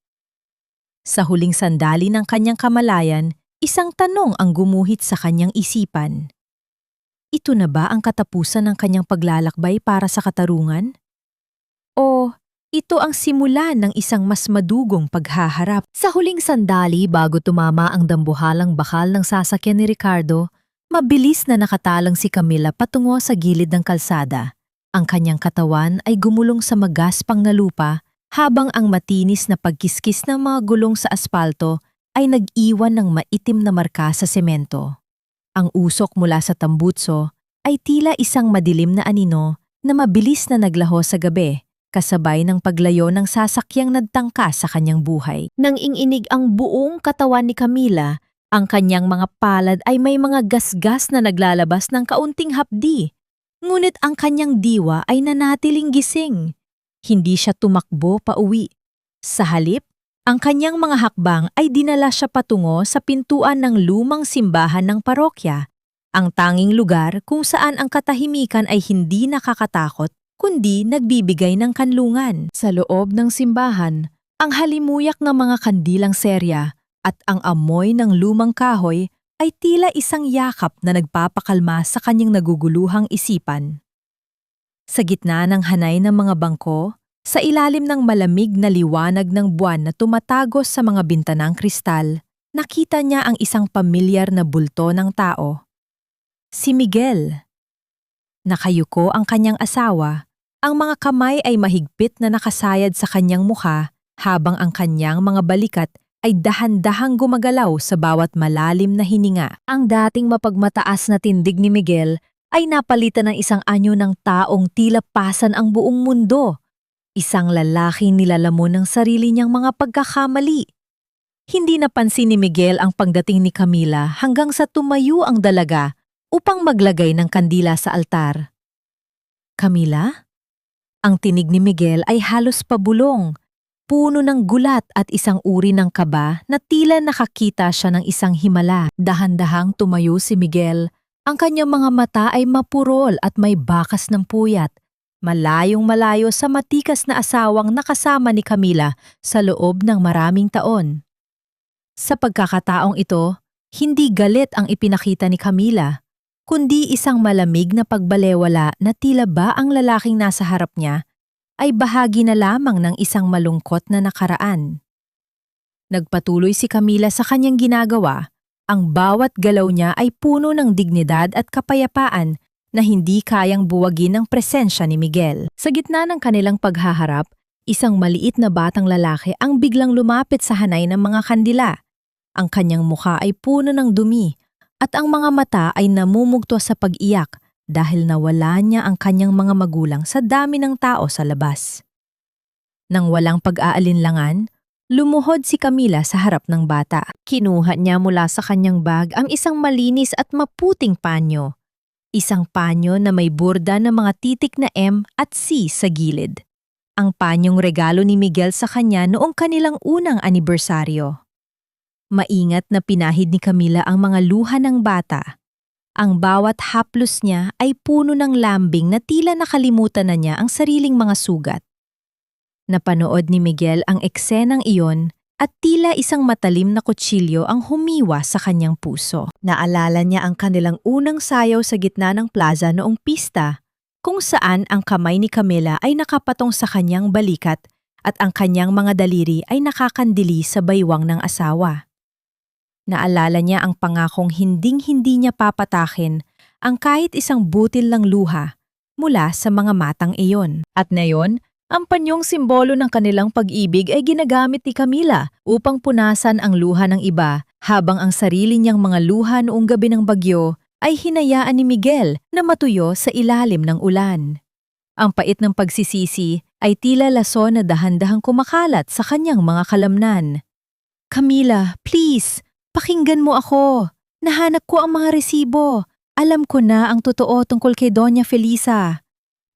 Sa huling sandali ng kanyang kamalayan, isang tanong ang gumuhit sa kanyang isipan. Ito na ba ang katapusan ng kanyang paglalakbay para sa katarungan? O ito ang simula ng isang mas madugong paghaharap? Sa huling sandali bago tumama ang dambuhalang bakal ng sasakyan ni Ricardo, mabilis na nakatalang si Camila patungo sa gilid ng kalsada. Ang kanyang katawan ay gumulong sa magaspang na lupa habang ang matinis na pagkiskis ng mga gulong sa aspalto ay nag-iwan ng maitim na marka sa semento. Ang usok mula sa tambutso ay tila isang madilim na anino na mabilis na naglaho sa gabi, kasabay ng paglayo ng sasakyang nagtangka sa kanyang buhay. Nang inginig ang buong katawan ni Camila, ang kanyang mga palad ay may mga gasgas na naglalabas ng kaunting hapdi. Ngunit ang kanyang diwa ay nanatiling gising. Hindi siya tumakbo pa uwi. Sa halip, ang kanyang mga hakbang ay dinala siya patungo sa pintuan ng lumang simbahan ng parokya, ang tanging lugar kung saan ang katahimikan ay hindi nakakatakot kundi nagbibigay ng kanlungan. Sa loob ng simbahan, ang halimuyak ng mga kandilang serya at ang amoy ng lumang kahoy ay tila isang yakap na nagpapakalma sa kanyang naguguluhang isipan. Sa gitna ng hanay ng mga bangko, sa ilalim ng malamig na liwanag ng buwan na tumatagos sa mga bintanang kristal, nakita niya ang isang pamilyar na bulto ng tao. Si Miguel. Nakayuko ang kanyang asawa, ang mga kamay ay mahigpit na nakasayad sa kanyang mukha habang ang kanyang mga balikat ay dahan-dahang gumagalaw sa bawat malalim na hininga. Ang dating mapagmataas na tindig ni Miguel ay napalitan ng isang anyo ng taong tila pasan ang buong mundo. Isang lalaki nilalamon ng sarili niyang mga pagkakamali. Hindi napansin ni Miguel ang pagdating ni Camila hanggang sa tumayo ang dalaga upang maglagay ng kandila sa altar. Camila? Ang tinig ni Miguel ay halos pabulong, puno ng gulat at isang uri ng kaba na tila nakakita siya ng isang himala. Dahan-dahang tumayo si Miguel. Ang kanyang mga mata ay mapurol at may bakas ng puyat. Malayong-malayo sa matikas na asawang nakasama ni Camila sa loob ng maraming taon. Sa pagkakataong ito, hindi galit ang ipinakita ni Camila, kundi isang malamig na pagbalewala na tila ba ang lalaking nasa harap niya ay bahagi na lamang ng isang malungkot na nakaraan. Nagpatuloy si Camila sa kanyang ginagawa, ang bawat galaw niya ay puno ng dignidad at kapayapaan na hindi kayang buwagin ng presensya ni Miguel. Sa gitna ng kanilang paghaharap, isang maliit na batang lalaki ang biglang lumapit sa hanay ng mga kandila. Ang kanyang mukha ay puno ng dumi at ang mga mata ay namumugto sa pag-iyak dahil nawala niya ang kanyang mga magulang sa dami ng tao sa labas. Nang walang pag-aalinlangan, lumuhod si Camila sa harap ng bata. Kinuha niya mula sa kanyang bag ang isang malinis at maputing panyo. Isang panyo na may burda ng mga titik na M at C sa gilid. Ang panyong regalo ni Miguel sa kanya noong kanilang unang anibersaryo. Maingat na pinahid ni Camila ang mga luha ng bata. Ang bawat haplos niya ay puno ng lambing na tila nakalimutan na niya ang sariling mga sugat. Napanood ni Miguel ang eksenang iyon at tila isang matalim na kutsilyo ang humiwa sa kanyang puso. Naalala niya ang kanilang unang sayaw sa gitna ng plaza noong pista, kung saan ang kamay ni Camila ay nakapatong sa kanyang balikat at ang kanyang mga daliri ay nakakandili sa baywang ng asawa. Naalala niya ang pangakong hinding-hindi niya papatakin ang kahit isang butil ng luha mula sa mga matang iyon. At ngayon, Ang panyong simbolo ng kanilang pag-ibig ay ginagamit ni Camila upang punasan ang luha ng iba, habang ang sarili niyang mga luha noong gabi ng bagyo ay hinayaan ni Miguel na matuyo sa ilalim ng ulan. Ang pait ng pagsisisi ay tila lason na dahan-dahang kumakalat sa kanyang mga kalamnan. Camila, please, pakinggan mo ako. Nahanap ko ang mga resibo. Alam ko na ang totoo tungkol kay Doña Felisa.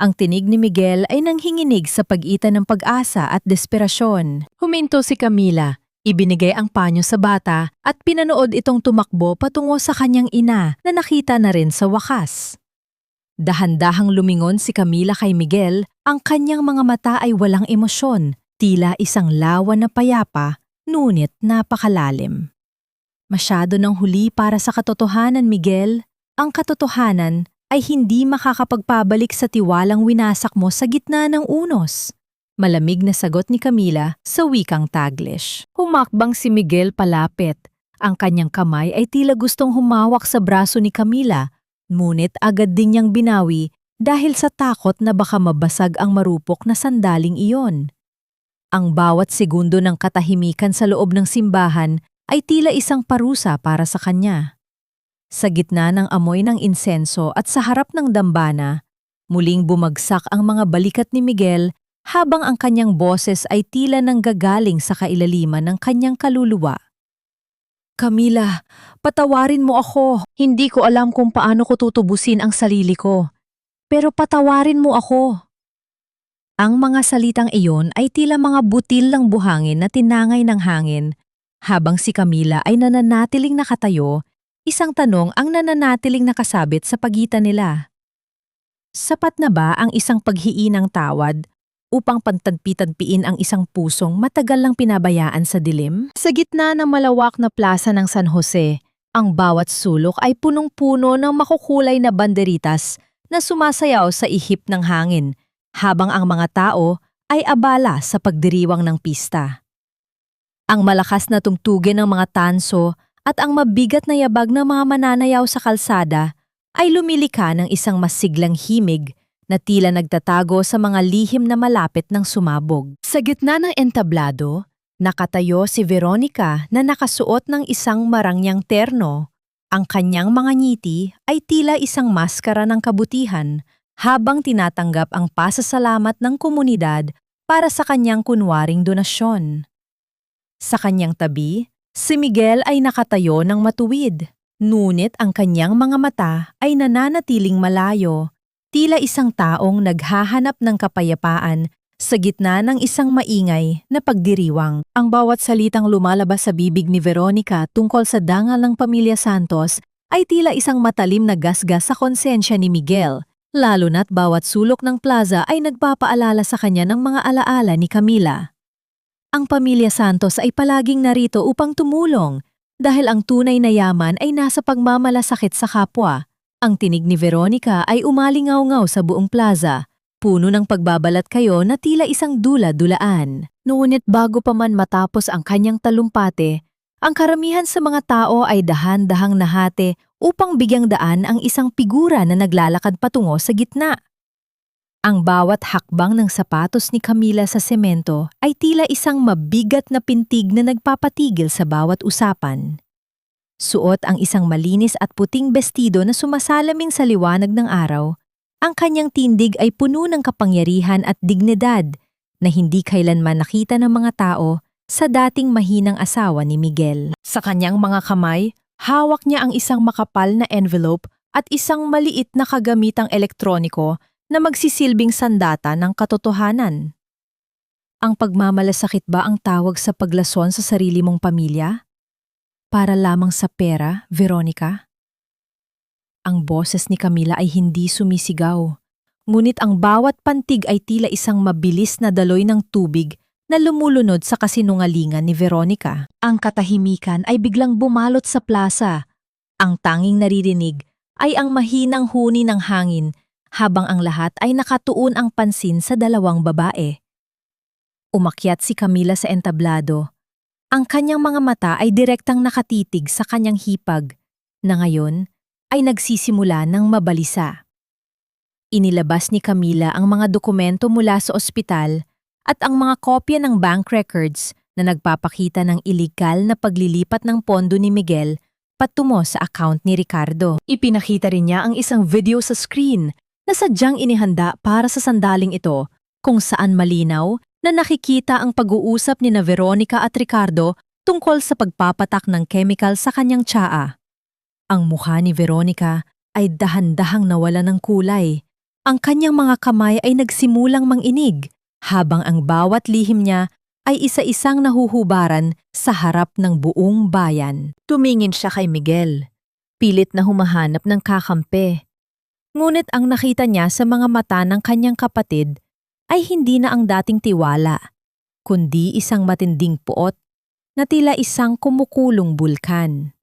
Ang tinig ni Miguel ay nanghinginig sa pagitan ng pag-asa at desperasyon. Huminto si Camila, ibinigay ang panyo sa bata at pinanood itong tumakbo patungo sa kanyang ina na nakita na rin sa wakas. Dahan-dahang lumingon si Camila kay Miguel, ang kanyang mga mata ay walang emosyon, tila isang lawan na payapa, ngunit napakalalim. Masyado nang huli para sa katotohanan, Miguel. Ang katotohanan ay hindi makakapagpabalik sa tiwalang winasak mo sa gitna ng unos. Malamig na sagot ni Camila sa wikang Taglish. Humakbang si Miguel palapit. Ang kanyang kamay ay tila gustong humawak sa braso ni Camila, ngunit agad din niyang binawi dahil sa takot na baka mabasag ang marupok na sandaling iyon. Ang bawat segundo ng katahimikan sa loob ng simbahan ay tila isang parusa para sa kanya. Sa gitna ng amoy ng insenso at sa harap ng dambana, muling bumagsak ang mga balikat ni Miguel habang ang kanyang boses ay tila nanggagaling sa kailaliman ng kanyang kaluluwa. Camila, patawarin mo ako. Hindi ko alam kung paano ko tutubusin ang sarili ko. Pero patawarin mo ako. Ang mga salitang iyon ay tila mga butil ng buhangin na tinangay ng hangin. Habang si Camila ay nananatiling nakatayo, isang tanong ang nananatiling nakasabit sa pagitan nila. Sapat na ba ang isang paghiinang tawad upang pantagpi-tagpiin ang isang pusong matagal lang pinabayaan sa dilim? Sa gitna ng malawak na plaza ng San Jose, ang bawat sulok ay punong-puno ng makukulay na banderitas na sumasayaw sa ihip ng hangin, habang ang mga tao ay abala sa pagdiriwang ng pista. Ang malakas na tugtugin ng mga tanso at ang mabigat na yabag ng mga mananayaw sa kalsada ay lumilika ng isang masiglang himig na tila nagtatago sa mga lihim na malapit ng sumabog. Sa gitna ng entablado, nakatayo si Veronica na nakasuot ng isang marangyang terno. Ang kanyang mga ngiti ay tila isang maskara ng kabutihan habang tinatanggap ang pasasalamat ng komunidad para sa kanyang kunwaring donasyon. Sa kanyang tabi, si Miguel ay nakatayo ng matuwid, ngunit ang kanyang mga mata ay nananatiling malayo, tila isang taong naghahanap ng kapayapaan sa gitna ng isang maingay na pagdiriwang. Ang bawat salitang lumalabas sa bibig ni Veronica tungkol sa dangal ng Pamilya Santos ay tila isang matalim na gasgas sa konsensya ni Miguel, lalo na't bawat sulok ng plaza ay nagpapaalala sa kanya ng mga alaala ni Camila. Ang Pamilya Santos ay palaging narito upang tumulong dahil ang tunay na yaman ay nasa pagmamalasakit sa kapwa. Ang tinig ni Veronica ay umalingaw-ngaw sa buong plaza, puno ng pagbabalat kayo na tila isang dula-dulaan. Ngunit bago pa man matapos ang kanyang talumpate, ang karamihan sa mga tao ay dahan-dahang nahate upang bigyang daan ang isang figura na naglalakad patungo sa gitna. Ang bawat hakbang ng sapatos ni Camila sa semento ay tila isang mabigat na pintig na nagpapatigil sa bawat usapan. Suot ang isang malinis at puting bestido na sumasalamin sa liwanag ng araw, ang kanyang tindig ay puno ng kapangyarihan at dignidad na hindi kailanman nakita ng mga tao sa dating mahinang asawa ni Miguel. Sa kanyang mga kamay, hawak niya ang isang makapal na envelope at isang maliit na kagamitang elektroniko na magsisilbing sandata ng katotohanan. Ang pagmamalasakit ba ang tawag sa paglason sa sarili mong pamilya? Para lamang sa pera, Veronica? Ang boses ni Camila ay hindi sumisigaw, ngunit ang bawat pantig ay tila isang mabilis na daloy ng tubig na lumulunod sa kasinungalingan ni Veronica. Ang katahimikan ay biglang bumalot sa plaza. Ang tanging naririnig ay ang mahinang huni ng hangin habang ang lahat ay nakatuon ang pansin sa dalawang babae. Umakyat si Camila sa entablado. Ang kanyang mga mata ay direktang nakatitig sa kanyang hipag, na ngayon ay nagsisimula ng mabalisa. Inilabas ni Camila ang mga dokumento mula sa ospital at ang mga kopya ng bank records na nagpapakita ng iligal na paglilipat ng pondo ni Miguel patungo sa account ni Ricardo. Ipinakita rin niya ang isang video sa screen na sadyang inihanda para sa sandaling ito kung saan malinaw na nakikita ang pag-uusap ni na Veronica at Ricardo tungkol sa pagpapatak ng chemical sa kanyang tsaa. Ang mukha ni Veronica ay dahan-dahang nawala ng kulay. Ang kanyang mga kamay ay nagsimulang manginig habang ang bawat lihim niya ay isa-isang nahuhubaran sa harap ng buong bayan. Tumingin siya kay Miguel, pilit na humahanap ng kakampi. Ngunit ang nakita niya sa mga mata ng kanyang kapatid ay hindi na ang dating tiwala, kundi isang matinding puot na tila isang kumukulong bulkan.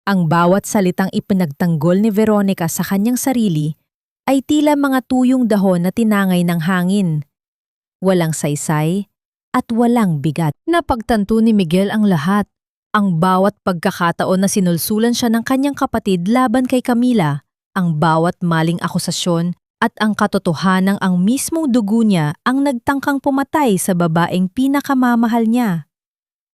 Ang bawat salitang ipinagtanggol ni Veronica sa kanyang sarili ay tila mga tuyong dahon na tinangay ng hangin. Walang saysay at walang bigat. Napagtanto ni Miguel ang lahat. Ang bawat pagkakataon na sinulsulan siya ng kanyang kapatid laban kay Camila, ang bawat maling akusasyon at ang katotohanang ang mismong dugo niya ang nagtangkang pumatay sa babaeng pinakamamahal niya.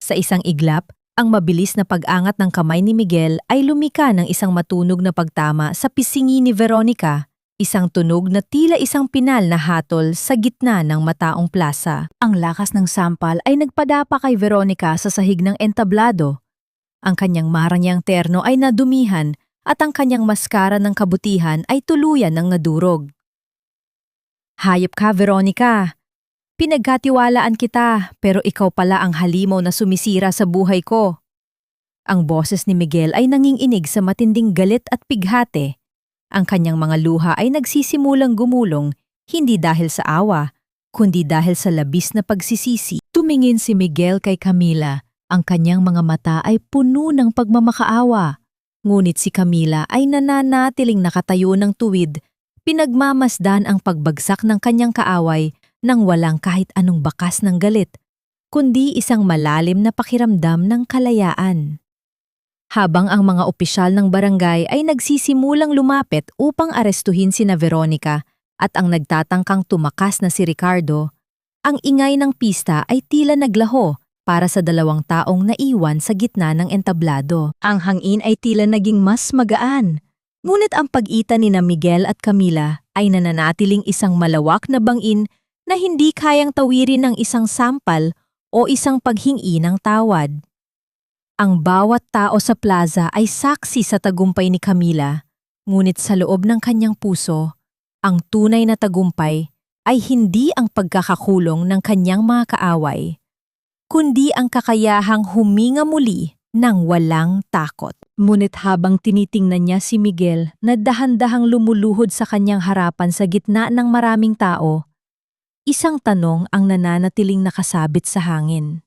Sa isang iglap, ang mabilis na pag-angat ng kamay ni Miguel ay lumika ng isang matunog na pagtama sa pisingi ni Veronica, isang tunog na tila isang pinal na hatol sa gitna ng mataong plaza. Ang lakas ng sampal ay nagpadapa kay Veronica sa sahig ng entablado. Ang kanyang marangyang terno ay nadumihan at ang kanyang maskara ng kabutihan ay tuluyan ng nadurog. Hayop ka, Veronica! Pinagkatiwalaan kita pero ikaw pala ang halimaw na sumisira sa buhay ko. Ang boses ni Miguel ay nanginginig sa matinding galit at pighate. Ang kanyang mga luha ay nagsisimulang gumulong, hindi dahil sa awa, kundi dahil sa labis na pagsisisi. Tumingin si Miguel kay Camila, ang kanyang mga mata ay puno ng pagmamakaawa. Ngunit si Camila ay nananatiling nakatayo ng tuwid, pinagmamasdan ang pagbagsak ng kanyang kaaway nang walang kahit anong bakas ng galit, kundi isang malalim na pakiramdam ng kalayaan. Habang ang mga opisyal ng barangay ay nagsisimulang lumapit upang arestuhin sina Veronica at ang nagtatangkang tumakas na si Ricardo, ang ingay ng pista ay tila naglaho para sa dalawang taong naiwan sa gitna ng entablado. Ang hangin ay tila naging mas magaan, ngunit ang pagitan ni na Miguel at Camila ay nananatiling isang malawak na bangin na hindi kayang tawirin ng isang sampal o isang paghingi ng tawad. Ang bawat tao sa plaza ay saksi sa tagumpay ni Camila, ngunit sa loob ng kanyang puso, ang tunay na tagumpay ay hindi ang pagkakakulong ng kanyang mga kaaway, kundi ang kakayahang huminga muli ng walang takot. Ngunit habang tinitingnan niya si Miguel na dahan-dahang lumuluhod sa kanyang harapan sa gitna ng maraming tao, isang tanong ang nananatiling nakasabit sa hangin.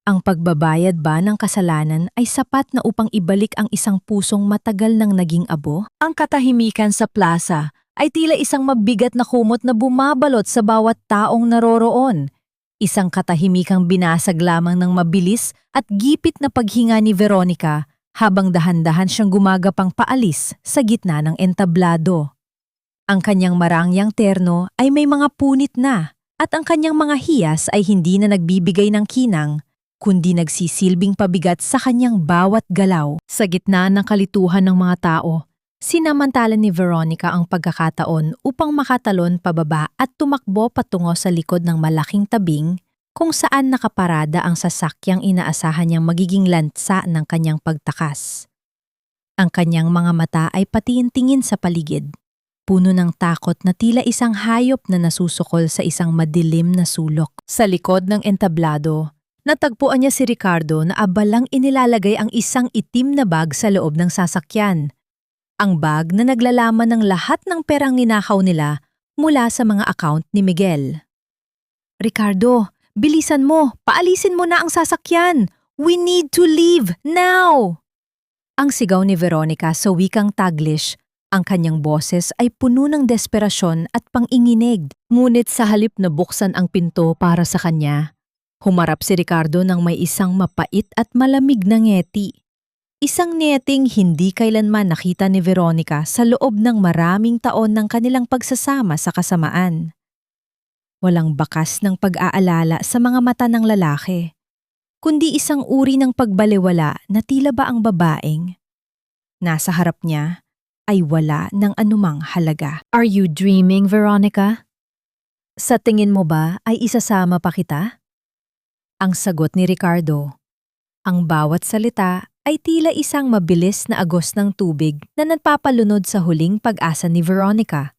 Ang pagbabayad ba ng kasalanan ay sapat na upang ibalik ang isang pusong matagal nang naging abo? Ang katahimikan sa plaza ay tila isang mabigat na kumot na bumabalot sa bawat taong naroroon. Isang katahimikang binasag lamang ng mabilis at gipit na paghinga ni Veronica habang dahan-dahan siyang gumagapang paalis sa gitna ng entablado. Ang kanyang marangyang terno ay may mga punit na at ang kanyang mga hiyas ay hindi na nagbibigay ng kinang, kundi nagsisilbing pabigat sa kanyang bawat galaw. Sa gitna ng kalituhan ng mga tao, sinamantala ni Veronica ang pagkakataon upang makatalon pababa at tumakbo patungo sa likod ng malaking tabing kung saan nakaparada ang sasakyang inaasahan niyang magiging lansa ng kanyang pagtakas. Ang kanyang mga mata ay patingin-tingin sa paligid, puno ng takot na tila isang hayop na nasusukol sa isang madilim na sulok. Sa likod ng entablado, natagpuan niya si Ricardo na abalang inilalagay ang isang itim na bag sa loob ng sasakyan. Ang bag na naglalaman ng lahat ng perang ninakaw nila mula sa mga account ni Miguel. Ricardo, bilisan mo! Paalisin mo na ang sasakyan! We need to leave now! Ang sigaw ni Veronica sa wikang Taglish, ang kanyang boses ay puno ng desperasyon at panginginig. Ngunit sa halip na buksan ang pinto para sa kanya, humarap si Ricardo ng may isang mapait at malamig na ngeti. Isang neteng hindi kailanman nakita ni Veronica sa loob ng maraming taon ng kanilang pagsasama sa kasamaan. Walang bakas ng pag-aalala sa mga mata ng lalaki, kundi isang uri ng pagbalewala na tila ba ang babaeng nasa harap niya ay wala ng anumang halaga. Are you dreaming, Veronica? Sa tingin mo ba ay isasama pa kita? Ang sagot ni Ricardo. Ang bawat salita ay tila isang mabilis na agos ng tubig na nagpapalunod sa huling pag-asa ni Veronica.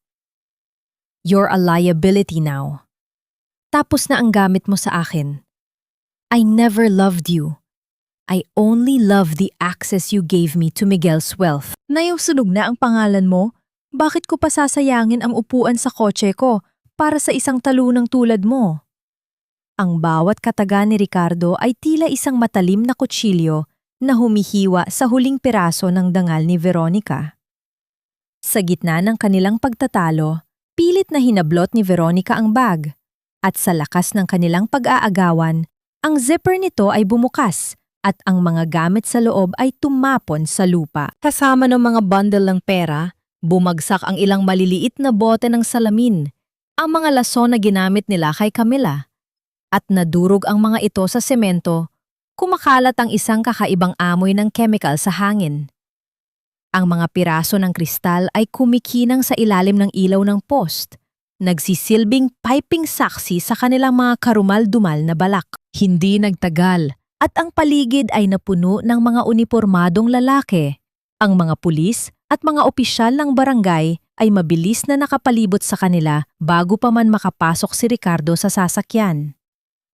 You're a liability now. Tapos na ang gamit mo sa akin. I never loved you. I only love the access you gave me to Miguel's wealth. Nayusunog na ang pangalan mo? Bakit ko pa sasayangin ang upuan sa kotse ko para sa isang talunang tulad mo? Ang bawat kataga ni Ricardo ay tila isang matalim na kutsilyo na humihiwa sa huling piraso ng dangal ni Veronica. Sa gitna ng kanilang pagtatalo, pilit na hinablot ni Veronica ang bag. At sa lakas ng kanilang pag-aagawan, ang zipper nito ay bumukas at ang mga gamit sa loob ay tumapon sa lupa. Kasama ng mga bundle ng pera, bumagsak ang ilang maliliit na bote ng salamin, ang mga lason na ginamit nila kay Camila. At nadurog ang mga ito sa semento, kumakalat ang isang kakaibang amoy ng chemical sa hangin. Ang mga piraso ng kristal ay kumikinang sa ilalim ng ilaw ng post, nagsisilbing piping saksi sa kanilang mga karumal-dumal na balak. Hindi nagtagal at ang paligid ay napuno ng mga unipormadong lalaki. Ang mga pulis at mga opisyal ng barangay ay mabilis na nakapalibot sa kanila bago pa man makapasok si Ricardo sa sasakyan.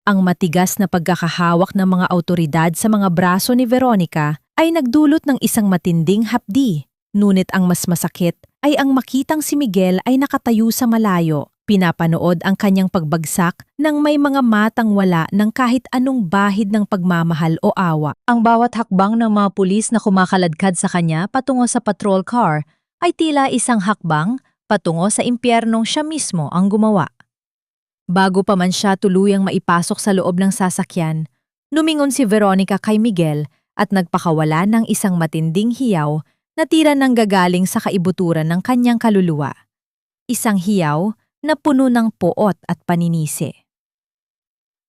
Ang matigas na pagkakahawak ng mga awtoridad sa mga braso ni Veronica ay nagdulot ng isang matinding hapdi. Ngunit ang mas masakit ay ang makitang si Miguel ay nakatayo sa malayo, pinapanood ang kanyang pagbagsak nang may mga matang wala ng kahit anong bahid ng pagmamahal o awa. Ang bawat hakbang ng mga pulis na kumakaladkad sa kanya patungo sa patrol car ay tila isang hakbang patungo sa impyernong siya mismo ang gumawa. Bago pa man siya tuluyang maipasok sa loob ng sasakyan, lumingon si Veronica kay Miguel at nagpakawala ng isang matinding hiyaw na tira ng gagaling sa kaibuturan ng kanyang kaluluwa. Isang hiyaw na puno ng poot at paninisi.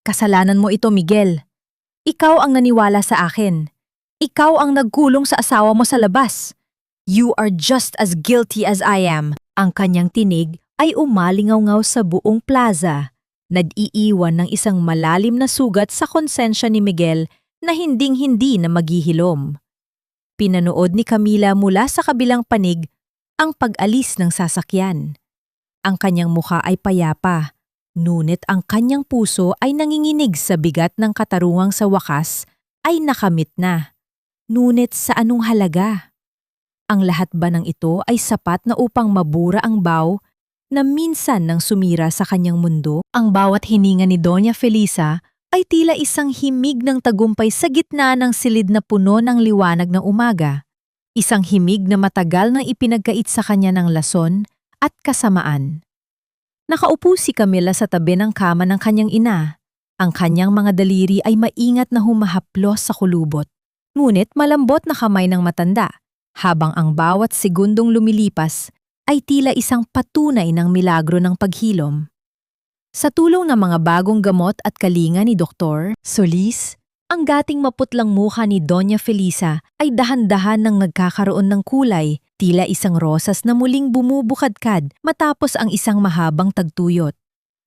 Kasalanan mo ito, Miguel. Ikaw ang naniwala sa akin. Ikaw ang nagkulong sa asawa mo sa labas. You are just as guilty as I am. Ang kanyang tinig ay umalingaw-ngaw sa buong plaza, nag-iiwan ng isang malalim na sugat sa konsensya ni Miguel na hinding-hindi na maghihilom. Pinanood ni Camila mula sa kabilang panig ang pag-alis ng sasakyan. Ang kanyang mukha ay payapa, ngunit ang kanyang puso ay nanginginig sa bigat ng katarungang sa wakas ay nakamit na. Ngunit sa anong halaga? Ang lahat ba ng ito ay sapat na upang mabura ang baw na minsan nang sumira sa kanyang mundo? Ang bawat hininga ni Doña Felisa ay tila isang himig ng tagumpay sa gitna ng silid na puno ng liwanag ng umaga. Isang himig na matagal nang ipinagkait sa kanya ng lason at kasamaan. Nakaupo si Camila sa tabi ng kama ng kanyang ina. Ang kanyang mga daliri ay maingat na humahaplos sa kulubot. Ngunit malambot na kamay ng matanda, habang ang bawat segundong lumilipas ay tila isang patunay ng milagro ng paghilom. Sa tulong ng mga bagong gamot at kalinga ni Dr. Solis, ang dating maputlang mukha ni Doña Felisa ay dahan-dahan nang nagkakaroon ng kulay, tila isang rosas na muling bumubukadkad matapos ang isang mahabang tagtuyot.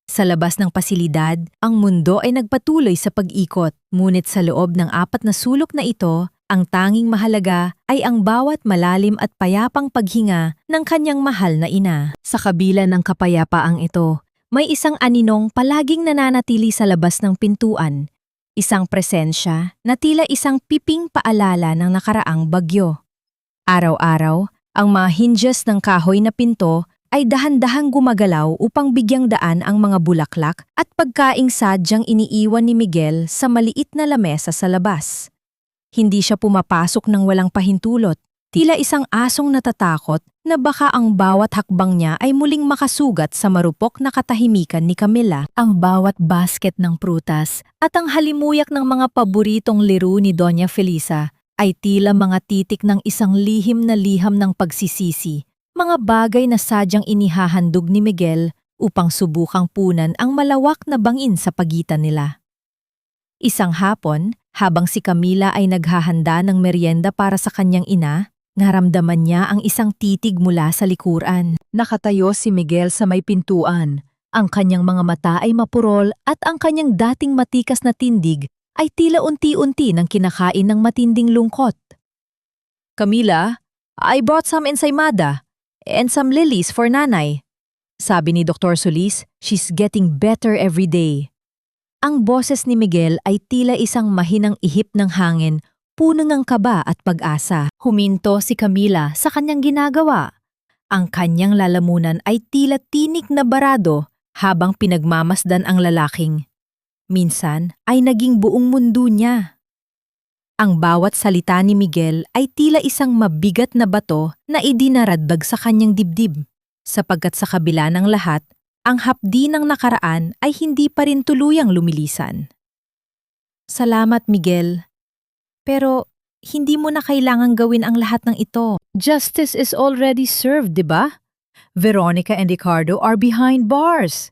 Sa labas ng pasilidad, ang mundo ay nagpatuloy sa pag-ikot, ngunit sa loob ng 4 na sulok na ito, ang tanging mahalaga ay ang bawat malalim at payapang paghinga ng kanyang mahal na ina. Sa kabila ng kapayapaang ito, may isang aninong palaging nananatili sa labas ng pintuan, isang presensya na tila isang piping paalala ng nakaraang bagyo. Araw-araw, ang mga hinges ng kahoy na pinto ay dahan-dahang gumagalaw upang bigyang daan ang mga bulaklak at pagkaing sadyang iniiwan ni Miguel sa maliit na lamesa sa labas. Hindi siya pumapasok ng walang pahintulot, tila isang asong natatakot na baka ang bawat hakbang niya ay muling makasugat sa marupok na katahimikan ni Camila. Ang bawat basket ng prutas at ang halimuyak ng mga paboritong laro ni Doña Felisa ay tila mga titik ng isang lihim na liham ng pagsisisi, mga bagay na sadyang inihahandog ni Miguel upang subukang punan ang malawak na bangin sa pagitan nila. Isang hapon, habang si Camila ay naghahanda ng merienda para sa kanyang ina, naramdaman niya ang isang titig mula sa likuran. Nakatayo si Miguel sa may pintuan. Ang kanyang mga mata ay mapurol at ang kanyang dating matikas na tindig ay tila unti-unti nang kinakain ng matinding lungkot. Camila, I brought some ensaymada and some lilies for nanay. Sabi ni Dr. Solis, she's getting better every day. Ang boses ni Miguel ay tila isang mahinang ihip ng hangin, puno ng kaba at pag-asa. Huminto si Camila sa kanyang ginagawa. Ang kanyang lalamunan ay tila tinik na barado habang pinagmamasdan ang lalaking. Minsan ay naging buong mundo niya. Ang bawat salita ni Miguel ay tila isang mabigat na bato na idinaradbag sa kanyang dibdib, sapagkat sa kabila ng lahat, ang hapdi ng nakaraan ay hindi pa rin tuluyang lumilisan. Salamat, Miguel. Pero hindi mo na kailangang gawin ang lahat ng ito. Justice is already served, di ba? Veronica and Ricardo are behind bars.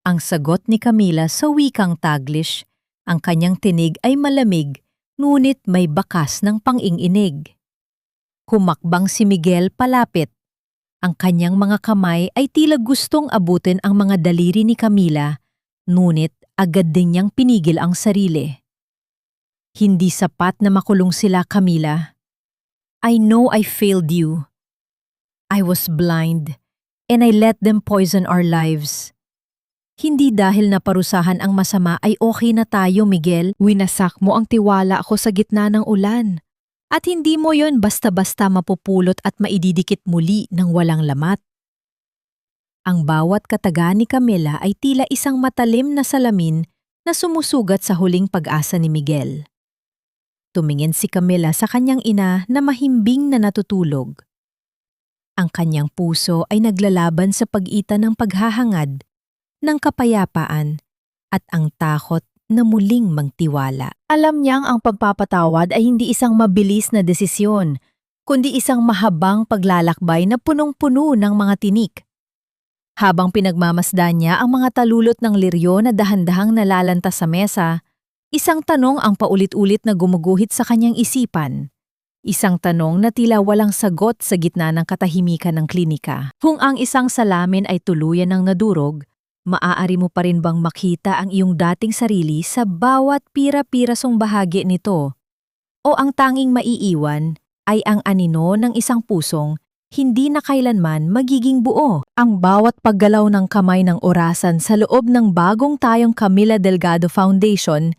Ang sagot ni Camila sa wikang Taglish, ang kanyang tinig ay malamig, ngunit may bakas ng pang-inginig. Humakbang si Miguel palapit. Ang kanyang mga kamay ay tila gustong abutin ang mga daliri ni Camila, ngunit agad din niyang pinigil ang sarili. Hindi sapat na makulong sila, Camila. I know I failed you. I was blind, and I let them poison our lives. Hindi dahil naparusahan ang masama ay okay na tayo, Miguel. Winasak mo ang tiwala ko sa gitna ng ulan. At hindi mo yon basta-basta mapupulot at maididikit muli ng walang lamat. Ang bawat kataga ni Camila ay tila isang matalim na salamin na sumusugat sa huling pag-asa ni Miguel. Tumingin si Camila sa kanyang ina na mahimbing na natutulog. Ang kanyang puso ay naglalaban sa pagitan ng paghahangad, ng kapayapaan, at ang takot na muling magtiwala. Alam niyang ang pagpapatawad ay hindi isang mabilis na desisyon, kundi isang mahabang paglalakbay na punong-puno ng mga tinik. Habang pinagmamasdan niya ang mga talulot ng liryo na dahan-dahang nalalanta sa mesa, isang tanong ang paulit-ulit na gumuguhit sa kanyang isipan. Isang tanong na tila walang sagot sa gitna ng katahimikan ng klinika. Kung ang isang salamin ay tuluyan ng nadurog, maaari mo pa rin bang makita ang iyong dating sarili sa bawat pira-pirasong bahagi nito? O ang tanging maiiwan ay ang anino ng isang pusong hindi na kailanman magiging buo? Ang bawat paggalaw ng kamay ng orasan sa loob ng bagong tayong Camila Delgado Foundation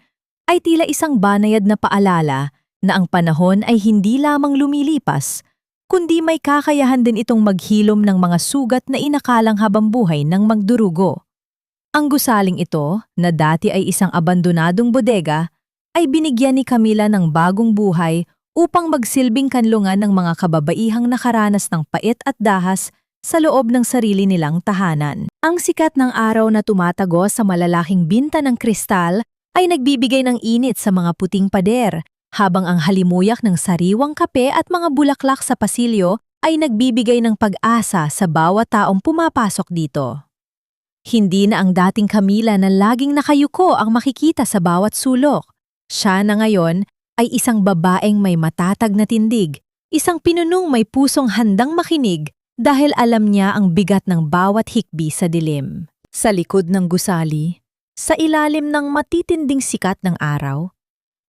ay tila isang banayad na paalala na ang panahon ay hindi lamang lumilipas, kundi may kakayahan din itong maghilom ng mga sugat na inakalang habang buhay ng magdurugo. Ang gusaling ito, na dati ay isang abandonadong bodega, ay binigyan ni Camila ng bagong buhay upang magsilbing kanlungan ng mga kababaihang nakaranas ng pait at dahas sa loob ng sarili nilang tahanan. Ang sikat ng araw na tumatago sa malalaking binta ng kristal ay nagbibigay ng init sa mga puting pader, habang ang halimuyak ng sariwang kape at mga bulaklak sa pasilyo ay nagbibigay ng pag-asa sa bawat taong pumapasok dito. Hindi na ang dating Camila na laging nakayuko ang makikita sa bawat sulok. Siya na ngayon ay isang babaeng may matatag na tindig, isang pinunong may pusong handang makinig dahil alam niya ang bigat ng bawat hikbi sa dilim. Sa likod ng gusali, sa ilalim ng matitinding sikat ng araw,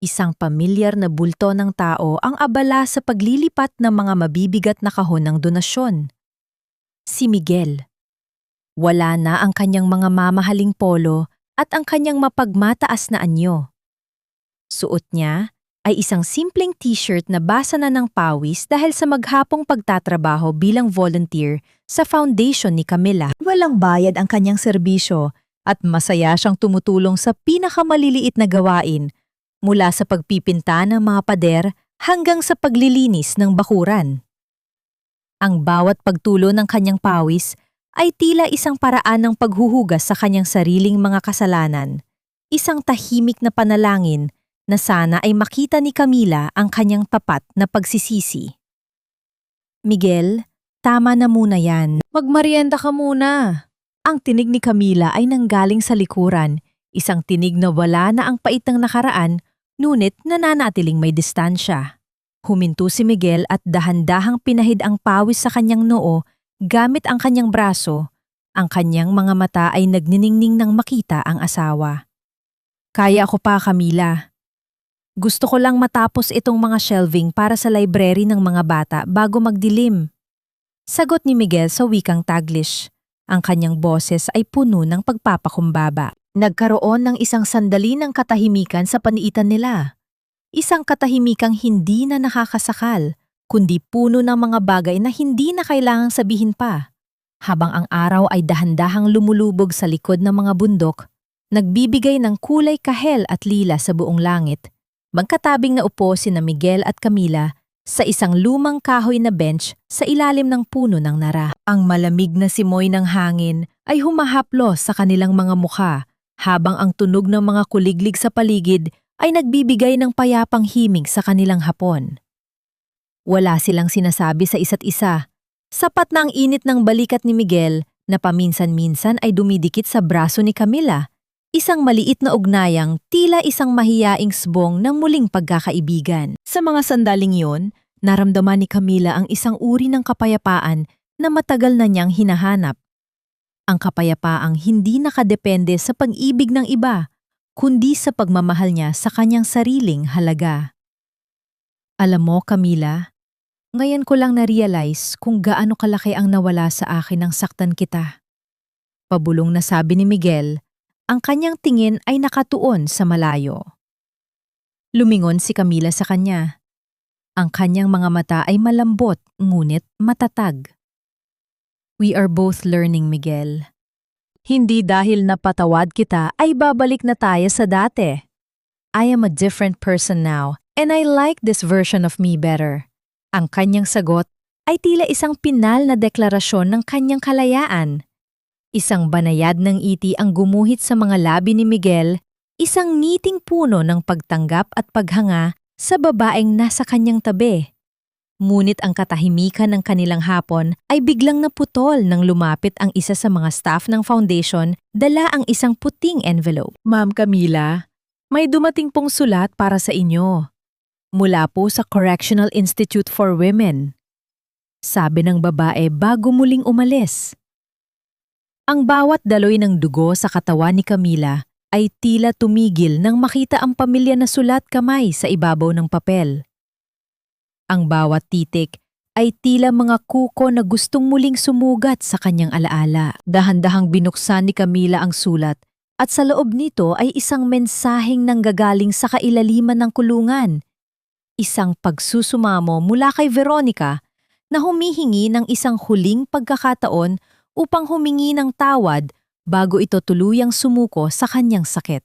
isang pamilyar na bulto ng tao ang abala sa paglilipat ng mga mabibigat na kahon ng donasyon. Si Miguel. Wala na ang kanyang mga mamahaling polo at ang kanyang mapagmataas na anyo. Suot niya ay isang simpleng t-shirt na basa na ng pawis dahil sa maghapong pagtatrabaho bilang volunteer sa foundation ni Camila. Walang bayad ang kanyang serbisyo at masaya siyang tumutulong sa pinakamaliliit na gawain, mula sa pagpipinta ng mga pader hanggang sa paglilinis ng bakuran. Ang bawat pagtulo ng kanyang pawis ay tila isang paraan ng paghuhugas sa kanyang sariling mga kasalanan, isang tahimik na panalangin na sana ay makita ni Camila ang kanyang tapat na pagsisisi. Miguel, tama na muna yan. Magmarienda ka muna. Ang tinig ni Camila ay nanggaling sa likuran, isang tinig na wala na ang pait ng nakaraan, ngunit nananatiling may distansya. Huminto si Miguel at dahan-dahang pinahid ang pawis sa kanyang noo gamit ang kanyang braso. Ang kanyang mga mata ay nagniningning nang makita ang asawa. Kaya ako pa, Camila. Gusto ko lang matapos itong mga shelving para sa library ng mga bata bago magdilim. Sagot ni Miguel sa wikang Taglish. Ang kanyang boses ay puno ng pagpapakumbaba. Nagkaroon ng isang sandali ng katahimikan sa paniitan nila. Isang katahimikang hindi na nakakasakal, kundi puno ng mga bagay na hindi na kailangang sabihin pa. Habang ang araw ay dahan-dahang lumulubog sa likod ng mga bundok, nagbibigay ng kulay kahel at lila sa buong langit. Magkatabing na upo sina Miguel at Camila sa isang lumang kahoy na bench sa ilalim ng puno ng nara. Ang malamig na simoy ng hangin ay humahaplos sa kanilang mga mukha, habang ang tunog ng mga kuliglig sa paligid ay nagbibigay ng payapang himig sa kanilang hapon. Wala silang sinasabi sa isa't isa. Sapat na ang init ng balikat ni Miguel na paminsan-minsan ay dumidikit sa braso ni Camila, isang maliit na ugnayang tila isang mahiyaing sbong ng muling pagkakaibigan. Sa mga sandaling yon, naramdaman ni Camila ang isang uri ng kapayapaan na matagal na niyang hinahanap. Ang kapayapaang hindi nakadepende sa pag-ibig ng iba, kundi sa pagmamahal niya sa kanyang sariling halaga. Alam mo, Camila, ngayon ko lang na-realize kung gaano kalaki ang nawala sa akin nang saktan kita. Pabulong na sabi ni Miguel, ang kanyang tingin ay nakatuon sa malayo. Lumingon si Camila sa kanya. Ang kanyang mga mata ay malambot ngunit matatag. We are both learning, Miguel. Hindi dahil napatawad kita ay babalik na tayo sa dati. I am a different person now and I like this version of me better. Ang kanyang sagot ay tila isang pinal na deklarasyon ng kanyang kalayaan. Isang banayad ng ngiti ang gumuhit sa mga labi ni Miguel, isang ngiting puno ng pagtanggap at paghanga sa babaeng nasa kanyang tabi. Ngunit ang katahimikan ng kanilang hapon ay biglang naputol nang lumapit ang isa sa mga staff ng foundation, dala ang isang puting envelope. Ma'am Camila, may dumating pong sulat para sa inyo. Mula po sa Correctional Institute for Women. Sabi ng babae bago muling umalis. Ang bawat daloy ng dugo sa katawan ni Camila ay tila tumigil nang makita ang pamilya na sulat kamay sa ibabaw ng papel. Ang bawat titik ay tila mga kuko na gustong muling sumugat sa kanyang alaala. Dahan-dahang binuksan ni Camila ang sulat at sa loob nito ay isang mensaheng nanggagaling sa kailaliman ng kulungan. Isang pagsusumamo mula kay Veronica na humihingi ng isang huling pagkakataon upang humingi ng tawad bago ito tuluyang sumuko sa kanyang sakit.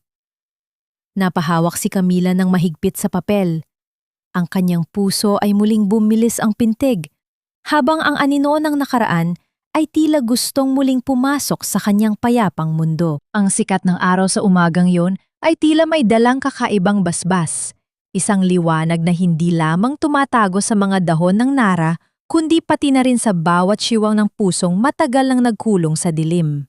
Napahawak si Camila ng mahigpit sa papel. Ang kanyang puso ay muling bumilis ang pintig, habang ang anino ng nakaraan ay tila gustong muling pumasok sa kanyang payapang mundo. Ang sikat ng araw sa umagang yon ay tila may dalang kakaibang basbas, isang liwanag na hindi lamang tumatago sa mga dahon ng nara, kundi pati na rin sa bawat siwang ng pusong matagal nang nagkulong sa dilim.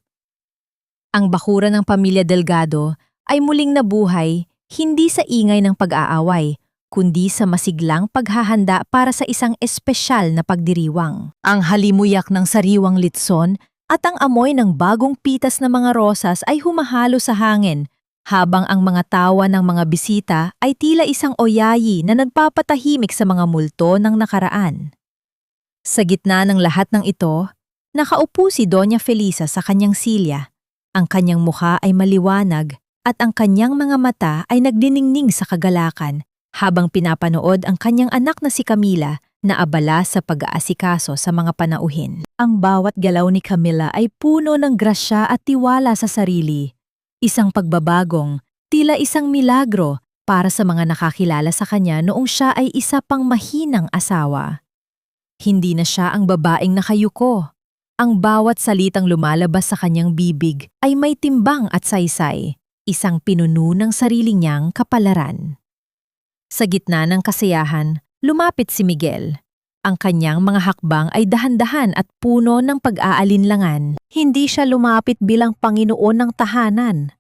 Ang bakuran ng pamilya Delgado ay muling nabuhay, hindi sa ingay ng pag-aaway, kundi sa masiglang paghahanda para sa isang espesyal na pagdiriwang. Ang halimuyak ng sariwang litson at ang amoy ng bagong pitas na mga rosas ay humahalo sa hangin, habang ang mga tawa ng mga bisita ay tila isang oyayi na nagpapatahimik sa mga multo ng nakaraan. Sa gitna ng lahat ng ito, nakaupo si Doña Felisa sa kanyang silya. Ang kanyang mukha ay maliwanag at ang kanyang mga mata ay nagdiningning sa kagalakan, habang pinapanood ang kanyang anak na si Camila na abala sa pag-aasikaso sa mga panauhin. Ang bawat galaw ni Camila ay puno ng grasya at tiwala sa sarili. Isang pagbabagong, tila isang milagro para sa mga nakakilala sa kanya noong siya ay isa pang mahinang asawa. Hindi na siya ang babaeng nakayuko. Ang bawat salitang lumalabas sa kanyang bibig ay may timbang at saysay, isang pinuno ng sarili niyang kapalaran. Sa gitna ng kasiyahan, lumapit si Miguel. Ang kanyang mga hakbang ay dahan-dahan at puno ng pag-aalinlangan. Hindi siya lumapit bilang Panginoon ng tahanan,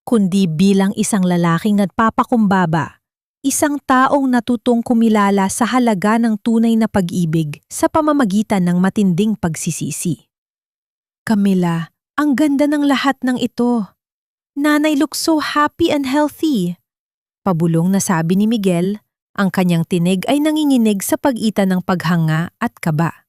kundi bilang isang lalaking nagpapakumbaba. Isang taong natutong kumilala sa halaga ng tunay na pag-ibig sa pamamagitan ng matinding pagsisisi. Camila, ang ganda ng lahat ng ito. Nanay looks so happy and healthy. Pabulong na sabi ni Miguel, ang kanyang tinig ay nanginginig sa pagitan ng paghanga at kaba.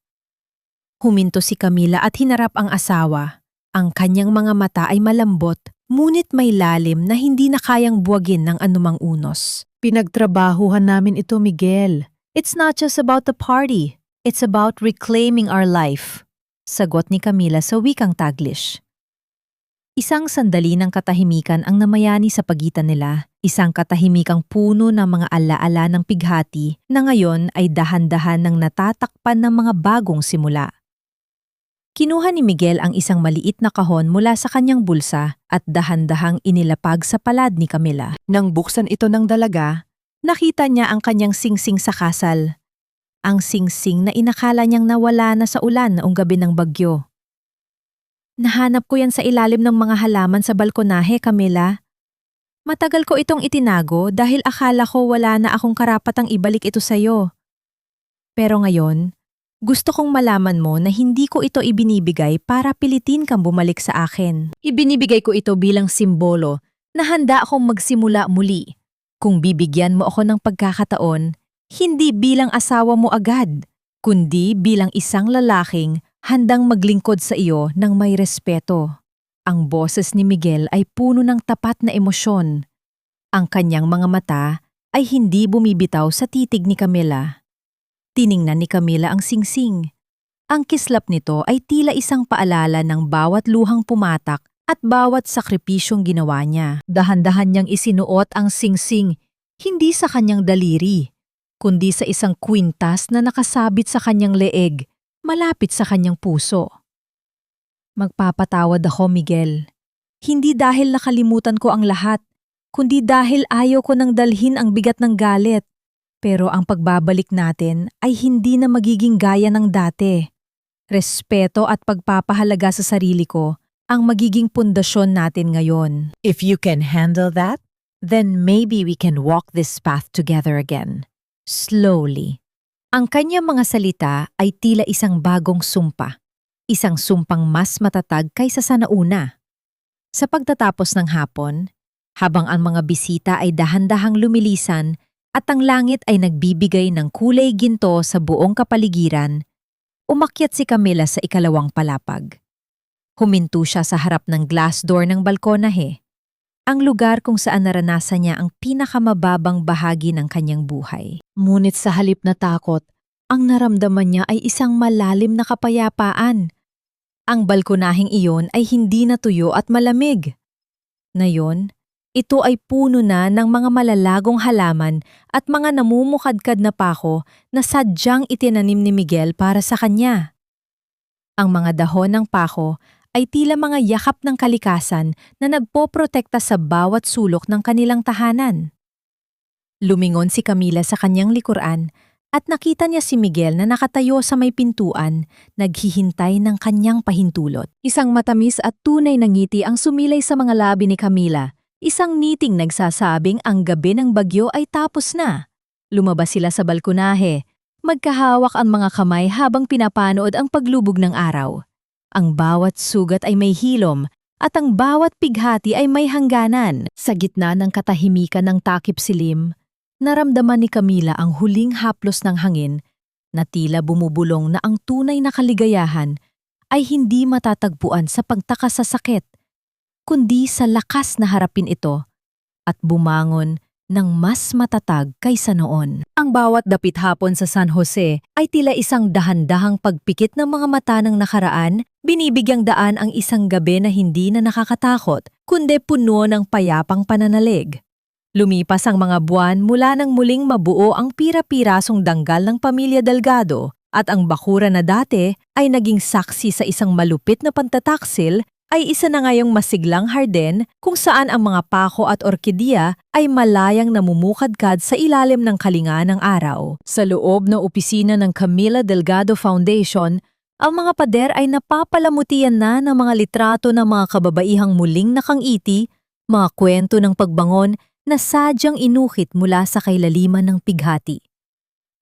Huminto si Camila at hinarap ang asawa. Ang kanyang mga mata ay malambot, ngunit may lalim na hindi na kayang buwagin ng anumang unos. Pinagtrabahuhan namin ito, Miguel. It's not just about the party. It's about reclaiming our life. Sagot ni Camila sa wikang Taglish. Isang sandali ng katahimikan ang namayani sa pagitan nila, isang katahimikang puno ng mga alaala ng pighati na ngayon ay dahan-dahan ng natatakpan ng mga bagong simula. Kinuha ni Miguel ang isang maliit na kahon mula sa kanyang bulsa at dahan-dahang inilapag sa palad ni Camila. Nang buksan ito ng dalaga, nakita niya ang kanyang singsing sa kasal. Ang singsing na inakala niyang nawala na sa ulan noong gabi ng bagyo. Nahanap ko yan sa ilalim ng mga halaman sa balkonahe, Camila. Matagal ko itong itinago dahil akala ko wala na akong karapatang ibalik ito sa'yo. Pero ngayon, gusto kong malaman mo na hindi ko ito ibinibigay para pilitin kang bumalik sa akin. Ibinibigay ko ito bilang simbolo na handa akong magsimula muli. Kung bibigyan mo ako ng pagkakataon, hindi bilang asawa mo agad, kundi bilang isang lalaking handang maglingkod sa iyo ng may respeto. Ang boses ni Miguel ay puno ng tapat na emosyon. Ang kanyang mga mata ay hindi bumibitaw sa titig ni Camila. Tiningnan ni Camila ang singsing. Ang kislap nito ay tila isang paalala ng bawat luhang pumatak at bawat sakripisyong ginawa niya. Dahan-dahan niyang isinuot ang singsing, hindi sa kanyang daliri, kundi sa isang kwintas na nakasabit sa kanyang leeg, malapit sa kanyang puso. Magpapatawad ako, Miguel. Hindi dahil nakalimutan ko ang lahat, kundi dahil ayaw ko nang dalhin ang bigat ng galit. Pero ang pagbabalik natin ay hindi na magiging gaya ng dati. Respeto at pagpapahalaga sa sarili ko ang magiging pundasyon natin ngayon. If you can handle that, then maybe we can walk this path together again. Slowly. Ang kanyang mga salita ay tila isang bagong sumpa. Isang sumpang mas matatag kaysa sa nauna. Sa pagtatapos ng hapon, habang ang mga bisita ay dahan-dahang lumilisan at ang langit ay nagbibigay ng kulay ginto sa buong kapaligiran, umakyat si Camila sa ikalawang palapag. Huminto siya sa harap ng glass door ng balkonahe, ang lugar kung saan naranasan niya ang pinakamababang bahagi ng kanyang buhay. Ngunit sa halip na takot, ang naramdaman niya ay isang malalim na kapayapaan. Ang balkonaheng iyon ay hindi natuyo at malamig. Ngayon, ito ay puno na ng mga malalagong halaman at mga namumukadkad na pako na sadyang itinanim ni Miguel para sa kanya. Ang mga dahon ng pako ay tila mga yakap ng kalikasan na nagpoprotekta sa bawat sulok ng kanilang tahanan. Lumingon si Camila sa kanyang likuran at nakita niya si Miguel na nakatayo sa may pintuan, naghihintay ng kanyang pahintulot. Isang matamis at tunay na ngiti ang sumilay sa mga labi ni Camila. Isang ngiting nagsasabing ang gabi ng bagyo ay tapos na. Lumabas sila sa balkonahe, magkahawak ang mga kamay habang pinapanood ang paglubog ng araw. Ang bawat sugat ay may hilom at ang bawat pighati ay may hangganan. Sa gitna ng katahimikan ng takip silim, naramdaman ni Camila ang huling haplos ng hangin na tila bumubulong na ang tunay na kaligayahan ay hindi matatagpuan sa pagtakas sa sakit, kundi sa lakas na harapin ito at bumangon ng mas matatag kaysa noon. Ang bawat dapit hapon sa San Jose ay tila isang dahan-dahang pagpikit ng mga mata ng nakaraan, binibigyang daan ang isang gabi na hindi na nakakatakot, kundi puno ng payapang pananalig. Lumipas ang mga buwan mula nang muling mabuo ang pira-pirasong danggal ng pamilya Delgado at ang bakura na dati ay naging saksi sa isang malupit na pantataksil ay isa na ngayong masiglang harden kung saan ang mga pako at orkidiya ay malayang namumukadkad sa ilalim ng kalinga ng araw. Sa loob ng opisina ng Camila Delgado Foundation, ang mga pader ay napapalamutian na ng mga litrato ng mga kababaihang muling nakangiti, mga kwento ng pagbangon na sadyang inukit mula sa kailaliman ng pighati.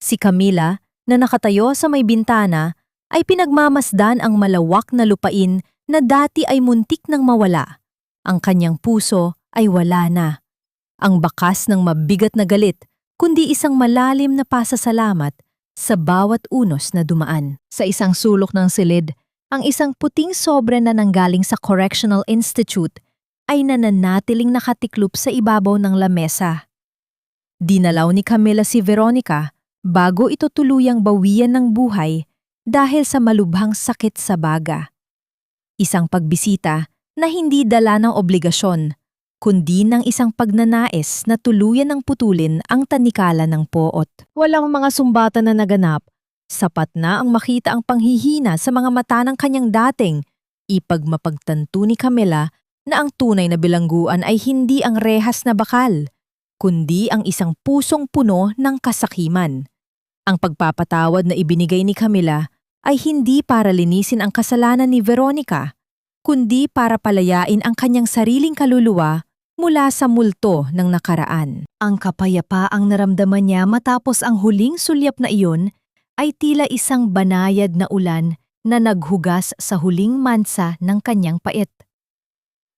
Si Camila, na nakatayo sa may bintana, ay pinagmamasdan ang malawak na lupain na dati ay muntik nang mawala. Ang kanyang puso ay wala na. Ang bakas ng mabigat na galit, kundi isang malalim na pasasalamat sa bawat unos na dumaan. Sa isang sulok ng silid, ang isang puting sobre na nanggaling sa Correctional Institute ay nananatiling nakatiklop sa ibabaw ng lamesa. Dinalaw ni Camila si Veronica bago ito tuluyang bawian ng buhay dahil sa malubhang sakit sa baga. Isang pagbisita na hindi dala ng obligasyon, kundi ng isang pagnanais na tuluyan ng putulin ang tanikala ng poot. Walang mga sumbatan na naganap, sapat na ang makita ang panghihina sa mga mata ng kanyang dating, ipagmapagtanto ni Camila na ang tunay na bilangguan ay hindi ang rehas na bakal, kundi ang isang pusong puno ng kasakiman. Ang pagpapatawad na ibinigay ni Camila ay hindi para linisin ang kasalanan ni Veronica, kundi para palayain ang kanyang sariling kaluluwa mula sa multo ng nakaraan. Ang kapayapaang naramdaman niya matapos ang huling sulyap na iyon ay tila isang banayad na ulan na naghugas sa huling mansa ng kanyang pait.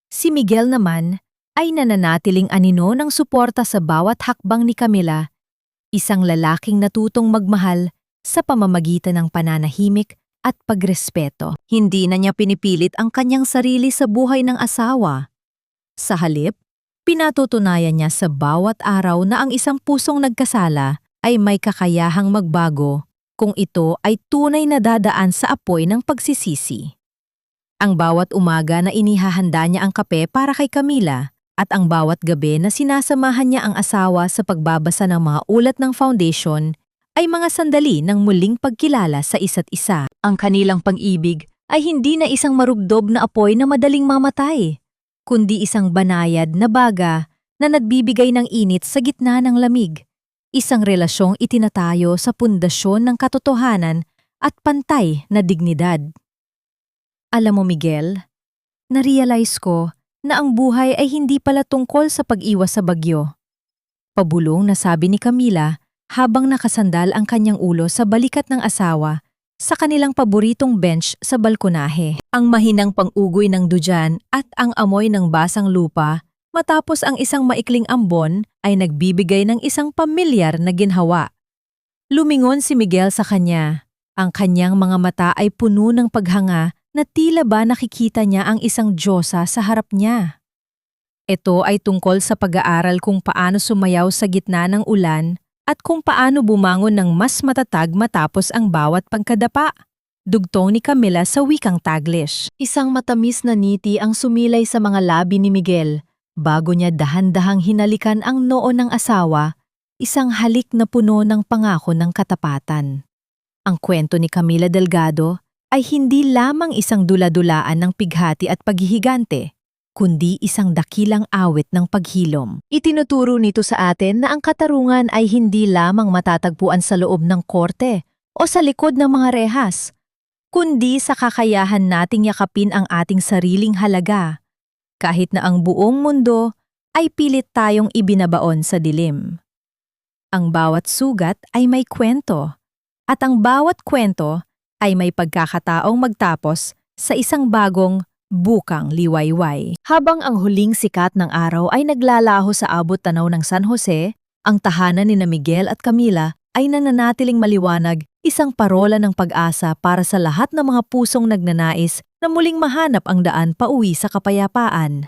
Si Miguel naman ay nananatiling anino ng suporta sa bawat hakbang ni Camila, isang lalaking natutong magmahal sa pamamagitan ng pananahimik at pagrespeto. Hindi na niya pinipilit ang kanyang sarili sa buhay ng asawa. Sa halip, pinatutunayan niya sa bawat araw na ang isang pusong nagkasala ay may kakayahang magbago kung ito ay tunay na dadaan sa apoy ng pagsisisi. Ang bawat umaga na inihahanda niya ang kape para kay Camila at ang bawat gabi na sinasamahan niya ang asawa sa pagbabasa ng mga ulat ng foundation ay mga sandali ng muling pagkilala sa isa't isa. Ang kanilang pag-ibig ay hindi na isang marubdob na apoy na madaling mamatay, kundi isang banayad na baga na nagbibigay ng init sa gitna ng lamig. Isang relasyong itinatayo sa pundasyon ng katotohanan at pantay na dignidad. Alam mo Miguel, na-realize ko na ang buhay ay hindi pala tungkol sa pag-iwas sa bagyo. Pabulong na sabi ni Camila habang nakasandal ang kanyang ulo sa balikat ng asawa sa kanilang paboritong bench sa balkonahe. Ang mahinang pang-ugoy ng duyan at ang amoy ng basang lupa matapos ang isang maikling ambon ay nagbibigay ng isang pamilyar na ginhawa. Lumingon si Miguel sa kanya. Ang kanyang mga mata ay puno ng paghanga na tila ba nakikita niya ang isang diyosa sa harap niya. Ito ay tungkol sa pag-aaral kung paano sumayaw sa gitna ng ulan at kung paano bumangon ng mas matatag matapos ang bawat pagkadapa. Dugtong ni Camila sa wikang Taglish. Isang matamis na ngiti ang sumilay sa mga labi ni Miguel bago niya dahan-dahang hinalikan ang noo ng asawa, isang halik na puno ng pangako ng katapatan. Ang kwento ni Camila Delgado ay hindi lamang isang dula-dulaan ng pighati at paghihigante, kundi isang dakilang awit ng paghilom. Itinuturo nito sa atin na ang katarungan ay hindi lamang matatagpuan sa loob ng korte o sa likod ng mga rehas, kundi sa kakayahan nating yakapin ang ating sariling halaga, kahit na ang buong mundo ay pilit tayong ibinabaon sa dilim. Ang bawat sugat ay may kwento, at ang bawat kwento ay may pagkakataong magtapos sa isang bagong bukang liwayway. Habang ang huling sikat ng araw ay naglalaho sa abot tanaw ng San Jose, ang tahanan ni Miguel at Camila ay nananatiling maliwanag, isang parola ng pag-asa para sa lahat ng mga pusong nagnanais na muling mahanap ang daan pauwi sa kapayapaan.